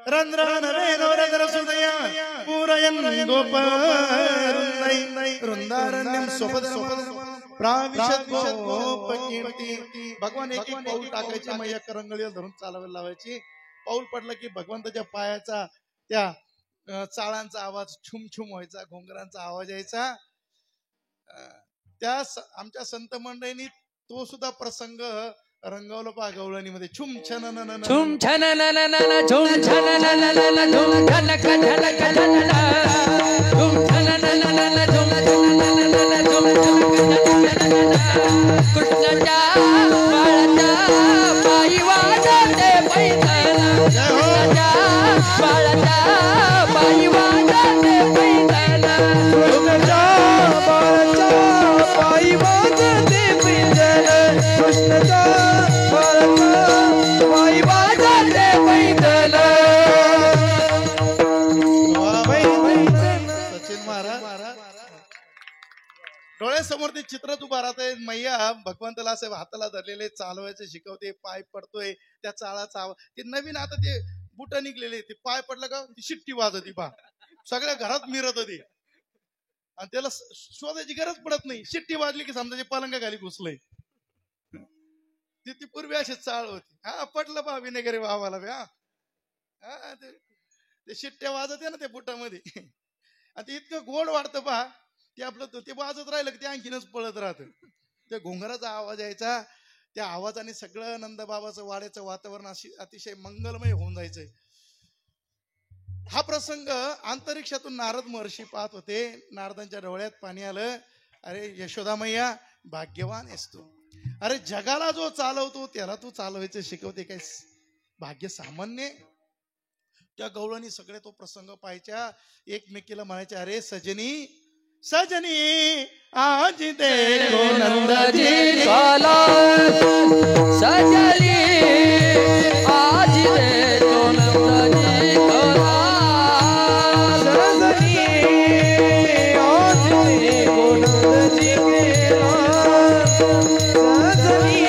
रंध्रान वेनो रंध्रसुदया पूरयन् गोपवृन्दै वृंदारण्यं स्वपदम प्राविशत गोपकीर्ती. भगवान एक एक पाऊल टाकायचे, मैया करंगळीला धरून चालायला लावायची. पाऊल पडलं की भगवंताच्या पायाचा त्या चाळांचा आवाज छुम छुम व्हायचा, घोंगरांचा आवाज यायचा. त्या आमच्या संत मंडळींनी तो सुद्धा प्रसंग रंगवलं पहा गवळणीमध्ये. छुम छन झुम छन न झुम छन न झुम झनक झनक झनक झुम छन न झुम झनक झुम कृष्णाच्या बाळाच्या पायी वाजते पैठण, कृष्णाच्या बाळाच्या पायी वाजते पैठण, कृष्णाच्या बाळाच्या पायी वाजते पैठण, कृष्णाच्या बाळाच्या पायी वाजते पैठण. सचिन महाराज डोळ्यासमोर ते चित्र उभा राहतंय. मैया भगवंताला असं हाताला धरलेले चालवायचं शिकवते. पाय पडतोय त्या चाळाचा आवाज. ते नवीन आता ते बुट निघलेले, ते पाय पडलं का ती शिट्टी वाजती पहा, सगळ्या घरात मिरत होती. आणि त्याला शोधायची गरज पडत नाही. शिट्टी वाजली की समजा पलंगा खाली घुसलंय. ती पूर्वी अशी चाळ होती. हा पटलं बा विनेगरी भावाला हा ते शिट्ट्या वाजत ना त्या बुटामध्ये. आणि ते इतकं गोड वाटतं पहा. ते आपलं ते वाजत राहिलं की ते आणखीनच पळत राहतं. त्या घोंगराचा आवाज यायचा. त्या आवाजाने सगळं नंदबाबाचं वाड्याचं वातावरण अतिशय मंगलमय होऊन जायचंय. हा प्रसंग अंतरिक्षातून नारद महर्षी पाहत होते. नारदांच्या डोळ्यात पाणी आलं. अरे यशोदा मैया भाग्यवान आहेस तू. अरे जगाला जो चालवतो त्याला तू चालवायचं शिकवते काय भाग्य सामान्य. त्या गवळणी सगळे तो प्रसंग पाहायच्या. एकमेकीला म्हणायचे अरे सजनी सजनी आज देखो नंदजी काला सजनी आज देखो नंदजी काला सजनी आज देखो नंदजी काला सजनी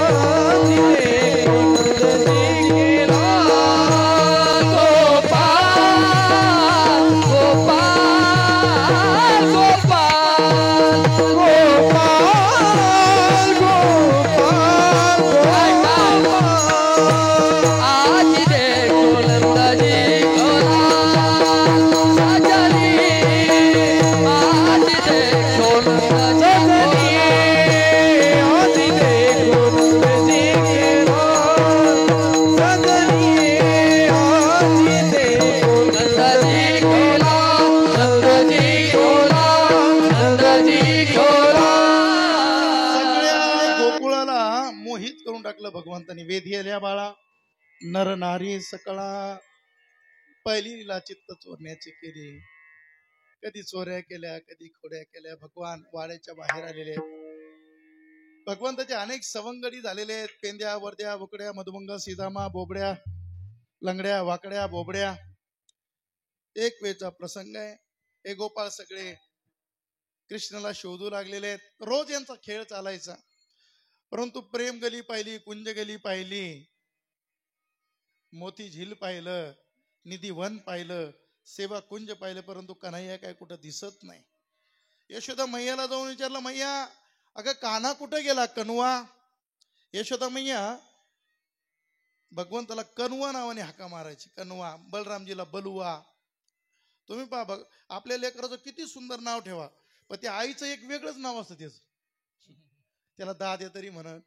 आज देखो नंदजी काला भगवंतानी वेधिया बाळा नर नारी सकळा. पहिली लीला चित्त चोरण्याची केली. कधी चोऱ्या केल्या कधी खोड्या केल्या. भगवान वाड्याच्या बाहेर आलेले. भगवंताचे अनेक सवंगडी झालेले आहेत. पेंद्या वर्द्या बुकड्या मधुमंग सीधामा बोबड्या लंगड्या वाकड्या बोबड्या. एक वेळचा प्रसंग आहे. हे गोपाळ सगळे कृष्णाला शोधू लागलेले आहेत. रोज यांचा खेळ चालायचा. परंतु प्रेम गली पाहिली, कुंज गली पाहिली, मोती झील पाहिलं, निधी वन पाहिलं, सेवा कुंज पाहिलं, परंतु कन्हैया काय कुठं दिसत नाही. यशोदा मैयाला जाऊन विचारलं मैया अगं कान्हा कुठं गेला कनुआ. यशोदा मैया भगवंताला कनुआ नावाने हाका मारायची. कनुआ. बलरामजीला बलुआ. तुम्ही पहा आपल्या लेकराचं किती सुंदर नाव ठेवा पण त्या आईचं एक वेगळंच नाव असतं. त्याच त्याला दादे तरी म्हणन,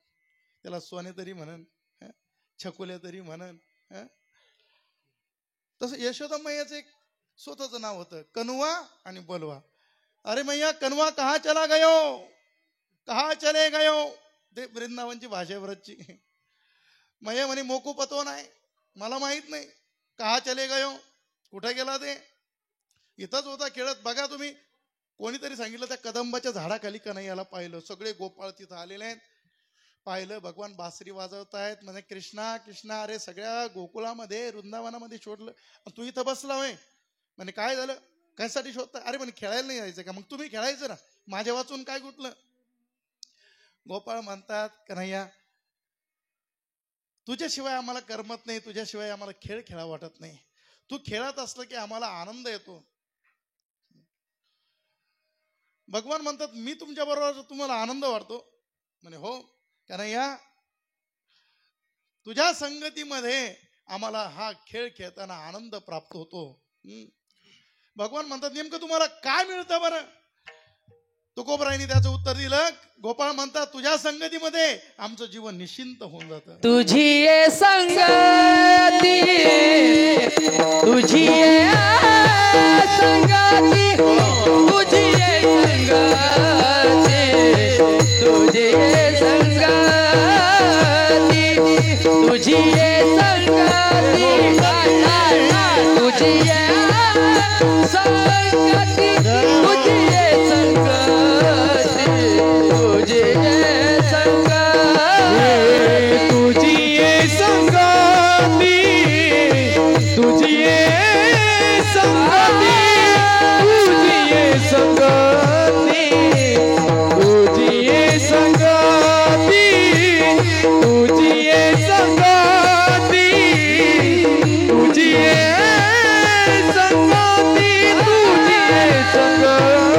त्याला सोने तरी म्हणन, छकुल्या तरी म्हणन. तसं यशोदा मैयाचं एक स्वतःच नाव होतं कनुआ आणि बलवा. अरे मैया कनुआ कहा चला गयो, कहा चले गयो. ते वृंदावनची भाषा व्रतची. मैया म्हणे मोकू पतो नाही, मला माहित नाही. कहा चले गयो, कुठे गेला ते. इथंच होता खेळत. बघा तुम्ही कोणीतरी सांगितलं त्या कदंबाच्या झाडाखाली कन्हैयाला पाहिलं. सगळे गोपाळ तिथं आलेले आहेत. पाहिलं भगवान बासरी वाजवत आहेत. म्हणजे कृष्णा कृष्णा. अरे सगळ्या गोकुळामध्ये वृंदावनामध्ये शोधलं, तू इथं बसला होय. म्हणे काय झालं, कशासाठी शोधता. अरे म्हणे खेळायला नाही जायचं का. मग तुम्ही खेळायचं ना, माझ्या वाचून काय गुतलं. गोपाळ म्हणतात कन्हैया तुझ्याशिवाय आम्हाला करमत नाही, तुझ्याशिवाय आम्हाला खेळ खेळा वाटत नाही. तू खेळत असलं की आम्हाला आनंद येतो. भगवान म्हणतात मी तुमच्या बरोबर तुम्हाला आनंद वाटतो. म्हणे हो कन्हैया तुझ्या संगतीमध्ये आम्हाला हा खेळ खेळताना आनंद प्राप्त होतो. भगवान म्हणतात नेमकं तुम्हाला काय मिळतं बरं. तुकोबरायांनी त्याचं उत्तर दिलं. गोपाळ म्हणतात तुझ्या संगतीमध्ये आमचं जीवन निश्चिंत होऊन जातं. तुझी ये संगती, तुझी ये संगती, तुझी ये संगती, तुझी ये संगती, तुझी ये संगती, तुझी ये संगती, तुझी ये संगती, तुझी ये संगती, तुझी ये संगती, तुझी ये संगती, तुझी ये संगती, तुझी ये संगती, तुझी ये संगती, तुझी ये संगती.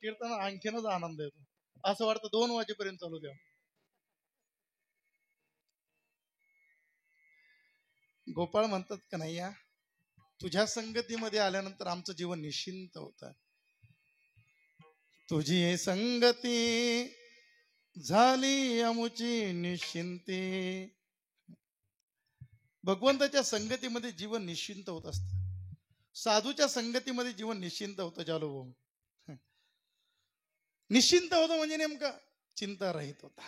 कीर्तन आणखीनच आनंद येतो. असं वाटतं 2 वाजेपर्यंत चालू द्या. गोपाळ म्हणतात का नाही, या तुझ्या संगतीमध्ये आल्यानंतर आमचं जीवन निश्चिंत होतं. तुझी संगती झाली आमुची निश्चिंती. भगवंताच्या संगतीमध्ये जीवन निश्चिंत होत असत. साधूच्या संगतीमध्ये जीवन निश्चिंत होतं. जालो भाऊ, निश्चिंत होतं म्हणजे नेमका चिंता रहित होता.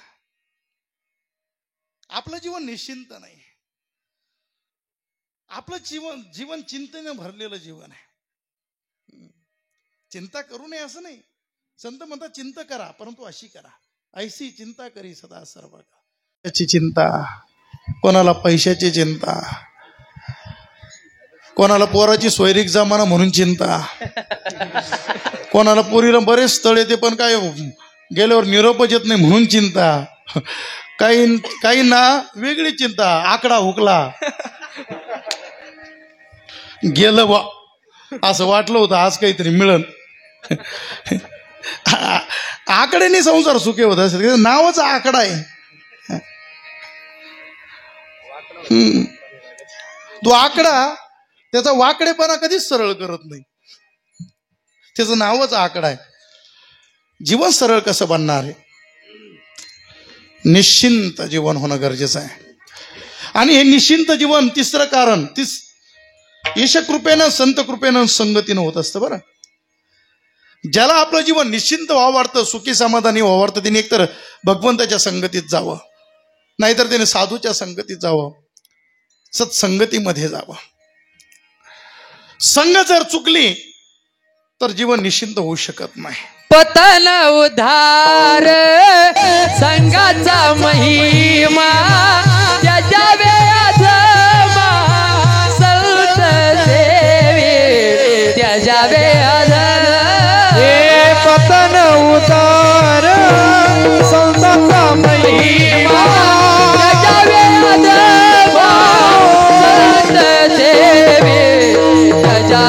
आपलं जीवन निश्चिंत नाही. आपलं जीवन चिंतेने भरलेलं जीवन आहे. चिंता करू नये असं नाही. संत म्हणतात चिंता करा, परंतु अशी करा, ऐशी चिंता करी सदा सर्व. त्याची चिंता, कोणाला पैशाची चिंता, कोणाला पोराची सोयरीक जमाना म्हणून चिंता, कोणाला पोरीला बरेच स्थळ येते पण काय गेल्यावर निरोपच येत नाही म्हणून चिंता. काही ना वेगळी चिंता, आकडा हुकला गेलं बा असं वाटलं होतं आज काहीतरी मिळन. आकड्याने संसार सुखी होत असेल, नावाचा आकडा आहे. तो आकडा त्याचा वाकडेपणा कधीच सरळ करत नाही. त्याचं नावच आकडा आहे. जीवन सरळ कसं बनणार आहे? निश्चिंत जीवन होणं गरजेचं आहे. आणि हे निश्चिंत जीवन, तिसरं कारण, ईशकृपेनं, संत कृपेनं, संगतीनं होत असतं. बरं, ज्याला आपलं जीवन निश्चिंत व्हावं वाटतं, सुखी समाधानी व्हावं वाटतं, त्याने एकतर भगवंताच्या संगतीत जावं, नाहीतर त्याने साधूच्या संगतीत जावं, सत्संगतीमध्ये जावं. संग जर चुकली तर जीवन निश्चिंत होऊ शकत नाही. पतन उधार संगाचा महिमा त्याच्या वेधमा संत सेवे त्याच्या हे पतन उतार संताचा महिमा त्याच्या वेधमा संत सेवे त्याच्या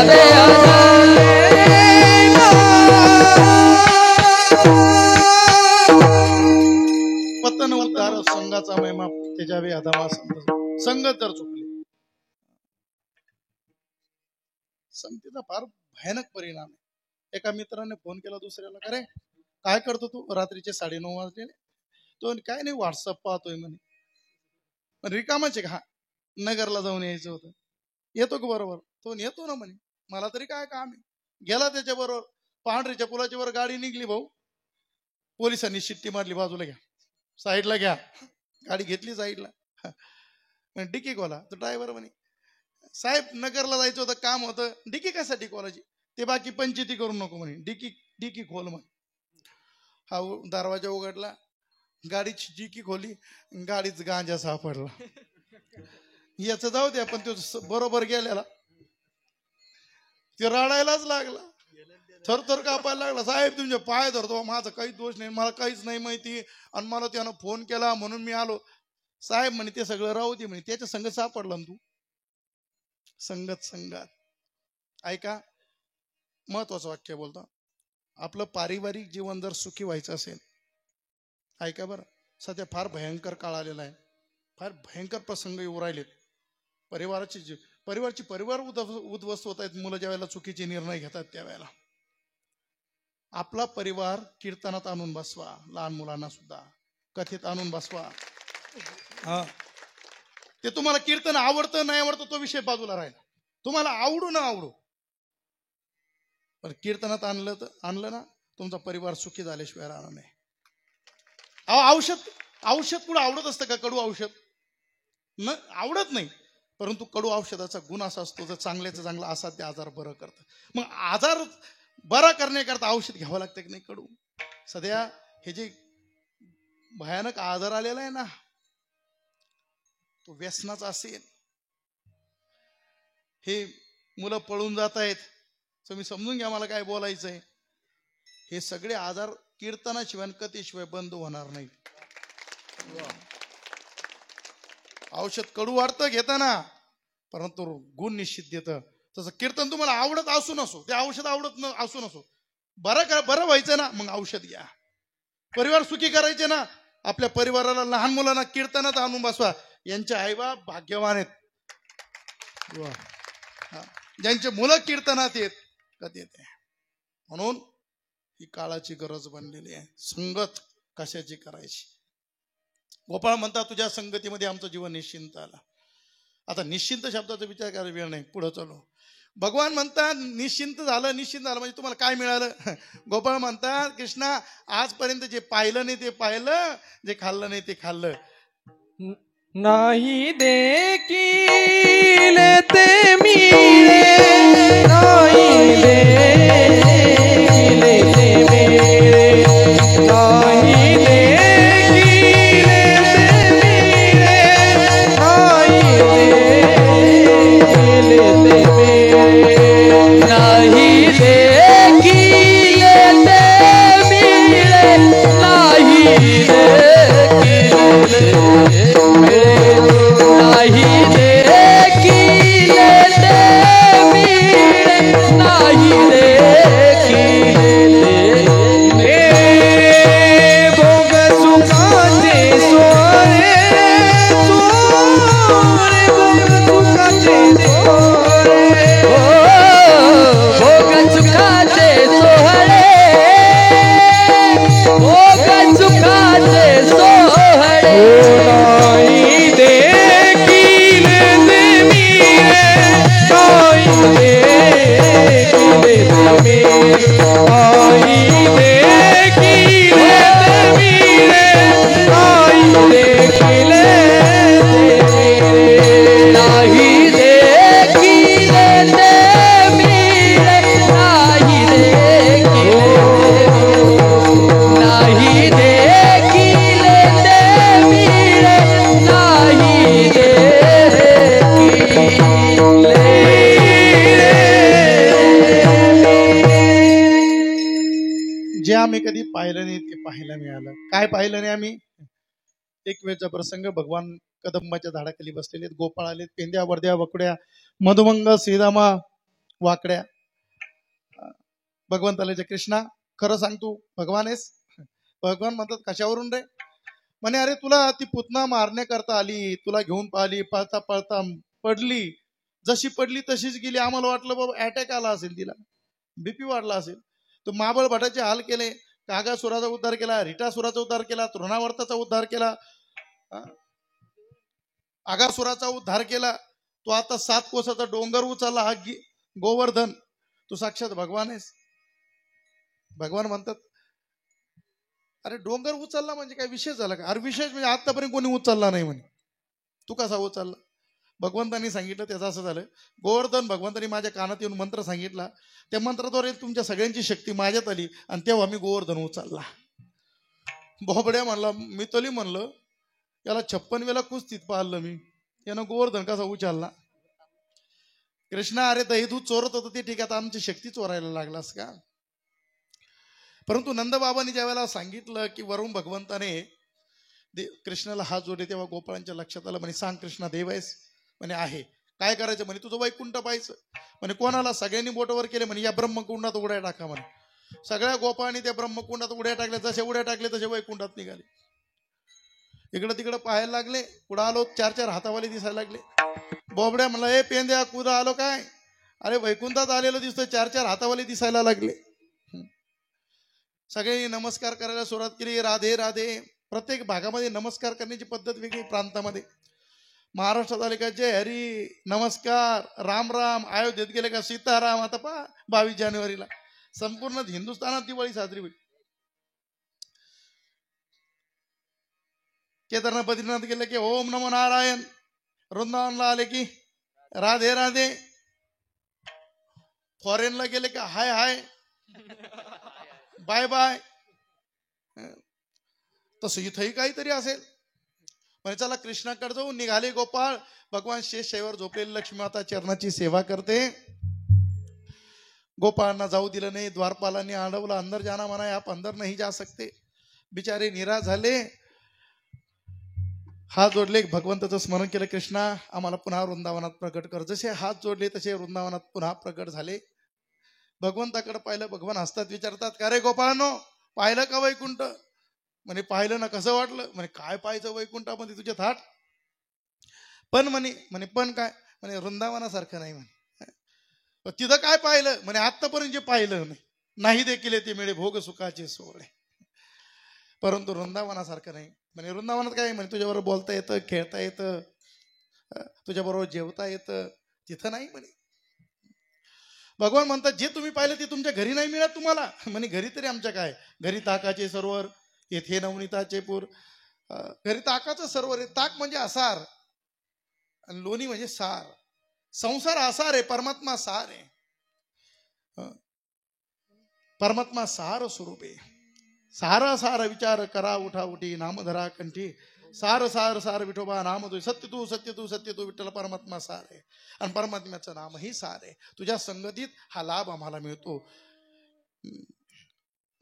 पतन उद्धार संघाचा महिमा त्याच्या अधमा संगत जर चुकली. संगतीचा फार भयानक परिणाम आहे. एका मित्राने फोन केला दुसऱ्याला, अरे काय करतो तू, रात्रीचे 9:30 वाजलेले. तो काय नाही, व्हॉट्सअप पाहतोय म्हणे. रिकामाचे का? नगरला जाऊन यायचं होतं. येतो का बरोबर? तो येतो ना म्हणे. मला तरी काय काम आहे. गेला त्याच्या बरोबर. पांढरीच्या पुलाच्या वर गाडी निघली. भाऊ, पोलिसांनी शिट्टी मारली, बाजूला घ्या, साईडला घ्या. गाडी घेतली साईडला. डिकी खोला. तो ड्रायव्हर म्हणे, साहेब नगरला जायचं होतं, काम होतं. डिकी कशासाठी खोलायची? ते बाकी पंचायती करू नको म्हणे. डिकी खोल म्हणे. हा दरवाजा उघडला, गाडीची डिकी खोली, गाडीच गांजा सापडला. याच जाऊ द्या, पण तो बरोबर गेलेला, ते रडायलाच लागला, थरथर कापायला लागला. साहेब तुमचे पाय धरतो, माझा काही दोष नाही, मला काहीच नाही माहिती, आणि मला त्यानं फोन केला म्हणून मी आलो. साहेब म्हणे ते सगळं राहू दे म्हणे, त्याच्या संगत सापडला ना तू. संगत. ऐका, महत्वाचं वाक्य बोलतो. आपलं पारिवारिक जीवन जर सुखी व्हायचं असेल, ऐका बरं, सध्या फार भयंकर काळ आलेला आहे. फार भयंकर प्रसंग येऊ राहिलेत. परिवार उद्ध्वस्त होत आहेत. मुलं ज्या वेळेला चुकीचे निर्णय घेतात त्यावेळेला आपला परिवार कीर्तनात आणून बसवा. लहान मुलांना सुद्धा कथेत आणून बसवा. ते तुम्हाला कीर्तन आवडतं नाही आवडतं तो विषय बाजूला राहिला. तुम्हाला आवडू ना आवडू, पण कीर्तनात आणलं ना, तुमचा परिवार सुखी झाल्याशिवाय राहणार नाही. औषध कुठं आवडत असतं का? कडू औषध न आवडत नाही, परंतु कडू औषधाचा गुण असा असतो, जर चांगल्याचा चांगला असाध्य आजार बरं करतं. मग आजार बरा करण्याकरता औषध घ्यावं लागतं की नाही? कडू. सध्या हे जे भयानक आजार आलेला आहे ना, तो व्यसनाचा असेल. हे मुलं पळून जात आहेत, तुम्ही समजून घ्या मला काय बोलायचंय. हे सगळे आजार कीर्तनाशिवाय कथेशिवाय बंद होणार नाही. औषध कडू वाटतं घेताना, परंतु गुण निश्चित देतं. तसं कीर्तन तुम्हाला आवडत असू नसो, ते औषध आवडत असू नसो, बरं व्हायचं ना, मग औषध घ्या. परिवार सुखी करायचे ना, आपल्या परिवाराला लहान मुलांना कीर्तनात आणून बसवा. यांचे आईबाप भाग्यवान आहेत. ज्यांचे मुलं कीर्तनात येते. म्हणून ही काळाची गरज बनलेली आहे. संगत कशाची करायची. गोपाळ म्हणतात तुझ्या संगतीमध्ये आमचं जीवन निश्चिंत आलं. आता निश्चिंत शब्दाचा विचार करायला वेळ नाही, पुढे चालू. भगवान म्हणतात निश्चिंत झालं म्हणजे तुम्हाला काय मिळालं. गोपाळ म्हणतात कृष्णा आजपर्यंत जे पाहिलं नाही ते पाहिलं, जे खाल्लं नाही ते खाल्लं. नाही देखील ते मिळे, नाही देखील ते मिळे, नाही देखील ते मिळे, नाही देखील ते मिळे, नाही देखील ते मिळे, नाही देखील ते मिळे, नाही देखील ते मिळे, नाही देखील ते मिळे. भोग सुखाचे सोहळे, सोहळे भोग सुखाचे सोहळे, भोग सुखाचे सोहळे, भोग सुखाचे सोहळे. नाही देखील ते मिळे, नाही देखील ते मिळे, नाही देखील ते मिळे, नाही देखील ते मिळे. नाही देखील ते मिळे, नाही देखील नाही देखील ते मिळे, नाही जे आम्ही कधी पाहिलं नाही ते पाहायला मिळालं. काय पाहिलं नाही आम्ही. एक वेळचा प्रसंग, भगवान कदंबाच्या झाडाखाली बसलेले, गोपाळ आले, पेंद्या वर्द्या वकड्या मधुमंग श्रीरामा वाकड्या. भगवंताला कृष्णा खरं सांग तू भगवान आहेस. भगवान म्हणतात कशावरून रे. म्हणे अरे तुला ती पुतना मारण्याकरता आली, तुला घेऊन पाहिली, पळता पळता पडली, जशी पडली तशीच गेली. आम्हाला वाटलं बाबा अटॅक आला असेल, तिला बीपी वाढला असेल. तो महाबळ भटाचे हाल केले, कागासुराचा उद्धार केला, रिटासुराचा उद्धार केला, तृणावर्ताचा उद्धार केला, आगासुराचा उद्धार केला. तो आता 7 कोसाचा डोंगर उचलला, हा गोवर्धन. तू साक्षात भगवान आहेस. भगवान म्हणतात अरे डोंगर उचलला म्हणजे काय विशेष झाला का. अरे विशेष म्हणजे आतापर्यंत कोणी उचलला नाही म्हणे, तू कसा उचलला. भगवंतांनी सांगितलं त्याचं असं झालं. गोवर्धन भगवंतांनी माझ्या कानात येऊन मंत्र सांगितला, त्या मंत्राद्वारे तुमच्या सगळ्यांची शक्ती माझ्यात आली आणि तेव्हा मी गोवर्धन उचलला. बोबड्या म्हणला मी तरी म्हणलं याला 56 वेळा कुस्तीत पाहिलं मी, यानं गोवर्धन कसा उचलला. कृष्णा अरे दही दूध चोरत होतं ते ठीक आहे, आता आमची शक्ती चोरायला लागलास का. परंतु नंदबाबांनी ज्या वेळेला सांगितलं की वरून भगवंताने कृष्णाला हात जोडले, तेव्हा गोपाळांच्या लक्षात आलं. म्हणे सांग कृष्णा देव आहेस. म्हणे आहे. काय करायचं म्हणे तुझं वैकुंठ पाहायचं. म्हणे कोणाला. सगळ्यांनी बोटवर केले. म्हणे या ब्रह्मकुंडात उड्या टाका म्हणे. सगळ्या गोपाळांनी त्या ब्रह्मकुंडात उड्या टाकल्या, जसे उड्या टाकले तसे वैकुंठात निघाले. इकडं तिकडं पाहायला लागले, पुढं आलो 4-4 हातावाले दिसायला लागले. बोबड्या म्हणला ए पेंद्या कुठं आलो काय. अरे वैकुंठात आलेलं दिसतोय, 4-4 हातावाले दिसायला लागले. सगळ्यांनी नमस्कार करायला सुरुवात केली. राधे राधे. प्रत्येक भागामध्ये नमस्कार करण्याची पद्धत वेगळी. प्रांतामध्ये महाराष्ट्रात आले का जय हरी नमस्कार राम राम, अयोध्येत गेले का सीताराम. आता पहा 22 जानेवारीला संपूर्ण हिंदुस्थानात दिवाळी साजरी होईल. केदारनाथ बद्रीनाथ गेले की ओम नमो नारायण. वृंदावनला आले की राधे राधे. फॉरेनला गेले का हाय हाय बाय बाय. तसं इथंही काहीतरी असेल. म्हणजे चला कृष्णाकडे जाऊन निघाले गोपाळ. भगवान शेषशाईवर झोपलेली लक्ष्मी माता चरणाची सेवा करते. गोपाळांना जाऊ दिलं नाही. द्वारपालांनी अडवलं, अंदर जाना मना है, आप अंदर नहीं जा सकते. बिचारे निराश झाले. हात जोडले, भगवंताचं स्मरण केलं. कृष्णा आम्हाला पुन्हा वृंदावनात प्रकट कर. जसे हात जोडले तसे वृंदावनात पुन्हा प्रकट झाले. भगवंताकडे पाहिलं, भगवान हसतात, विचारतात, का रे गोपाळांनो, पाहिलं का वैकुंठ? म्हणे पाहिलं ना, कसं वाटलं? म्हणे काय पाहायचं वैकुंठामध्ये तुझे थाट? पण म्हणे पण काय? म्हणे वृंदावनासारखं नाही म्हणे. तिथं काय पाहिलं? म्हणे आतापर्यंत जे पाहिलं नाही देखील ते मिळे भोग सुखाचे सोहळे, परंतु वृंदावनासारखं नाही म्हणे. वृंदावनात काय म्हणे, तुझ्याबरोबर बोलता येतं, खेळता येतं, तुझ्याबरोबर जेवता येतं, तिथं नाही म्हणे. भगवान म्हणतात, जे तुम्ही पाहिलं ते तुमच्या घरी नाही मिळत तुम्हाला. म्हणे घरी तरी आमच्या काय? घरी ताकाचे सरोवर, येथे नवनीताचे पूर. घरी ताकाचं सरोवर आहे. ताक म्हणजे आसार आणि लोणी म्हणजे सार. संसार आसार आहे, परमात्मा सार आहे. परमात्मा सार स्वरूप आहे. सारा सार विचार करा उठा उठी, नाम धरा कंठी, सार सार सार विठोबा नाम तू, सत्य तू सत्य तू सत्य तू विठ्ठल. परमात्मा सार आहे आणि परमात्म्याचं नामही सार आहे. तुझ्या संगतीत हा लाभ आम्हाला मिळतो.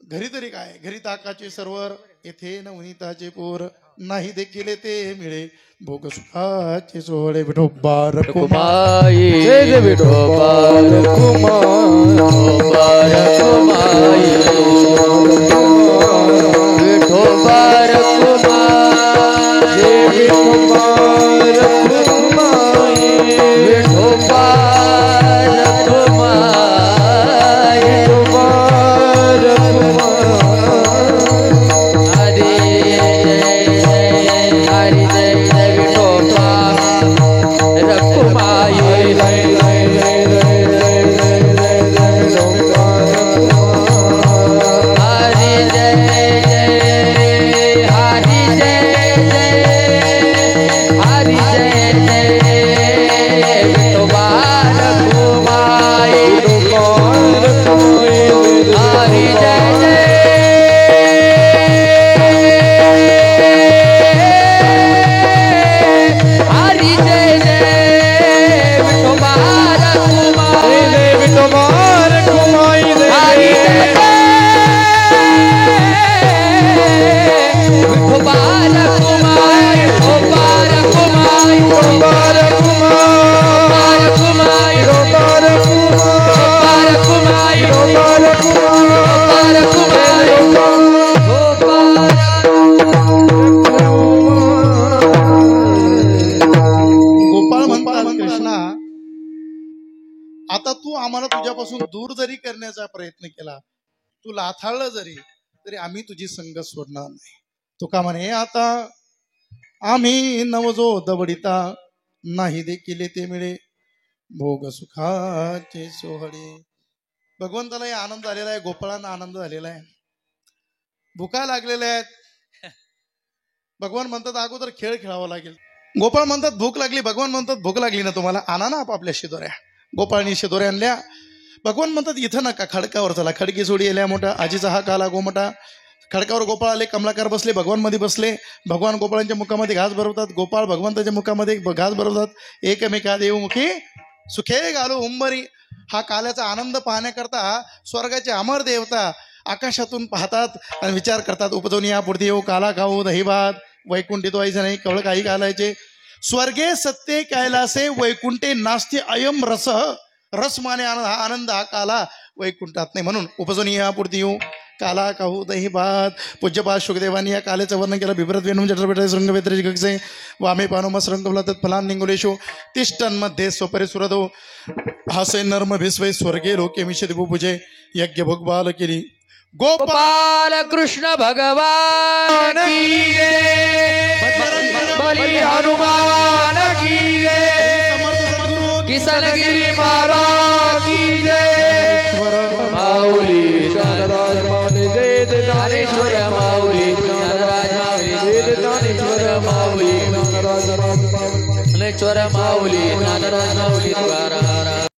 घरी तरी काय? घरी ताकाचे सरोवर, येथे नवनीताचे पोर, नाही देखील ते मिळे भोग सुखाचे सोहळे. विठोबा रखुमाई, जय जय विठोबा रखुमाई, विठोबा रखुमाई, विठोबा रखुमाई, विठोबा रखुमाई, विठोबा रखुमाई. हरी हरी जय जय विठोबा रखुमाई, तुझ्यापासून दूर जरी करण्याचा प्रयत्न केला, तू लाथाळलं जरी, तरी आम्ही तुझी संगत सोडणार नाही. तुका म्हणे, आता आम्ही नवजो दवडिता, नाही देखील ते मिळे भोग सुखाचे सोहळे. भगवंतालाही आनंद झालेला आहे, गोपाळांना आनंद झालेला आहे, भुका लागलेल्या आहेत. भगवान म्हणतात अगोदर खेळ खेळावा लागेल. गोपाळ म्हणतात भूक लागली. भगवान म्हणतात भूक लागली ना तुम्हाला, आणा ना आपापल्या शिदोऱ्या. गोपाळनी शिदोऱ्या आणल्या. भगवान म्हणतात इथं नका, खडकावर चला. खडकी सोडी येल्या मोठा, आजीचा हा काला गोमटा. खडकावर गोपाळ आले, कमलाकार बसले, भगवान मध्ये बसले. भगवान गोपाळांच्या मुखामध्ये घास भरवतात, गोपाळ भगवंताच्या मुखामध्ये घास भरवतात. एकमेका देवमुखी सुखे घालू उंबरी. हा काल्याचा आनंद पाहण्याकरता स्वर्गाचे अमर देवता आकाशातून पाहतात आणि विचार करतात, उपजवून या पुढे येऊ, काला खाऊ दही भात. वैकुंठी तो व्हायचं नाही, कवळ काही घालायचे. स्वर्गे सत्ते कैलासे वैकुंठे नास्ति अयम रस. रस माने आनंद, हा आनंद हा काला वैकुंठात नाही. म्हणून उपजून या पुढे येऊ, काला काहू दही भात. पूज्यपाद शुकदेवानी या कालेचं वर्णन केलं. बिभ्रत वेणूम जठरपेट शृंगवेत्रे गगसे वामे पानुमस रंगवला तत्फलान निंगुलेशो तिष्ठन्मध्ये स्वपरे सुरदो हासे नर्म भिस्वै स्वर्गे लोके मिषित गोपूजे यज्ञ भोगबाल केली. गोपाल कृष्ण भगवान की जय, बलि हनुमान की जय, किशनगिरी महाराज की जय. माऊली ज्ञानराज माऊली जय ज्ञानेश्वर माऊली, ज्ञानराज माऊली जय ज्ञानेश्वर माऊली, ज्ञानेश्वर माऊली ज्ञानराज माऊली द्वारा.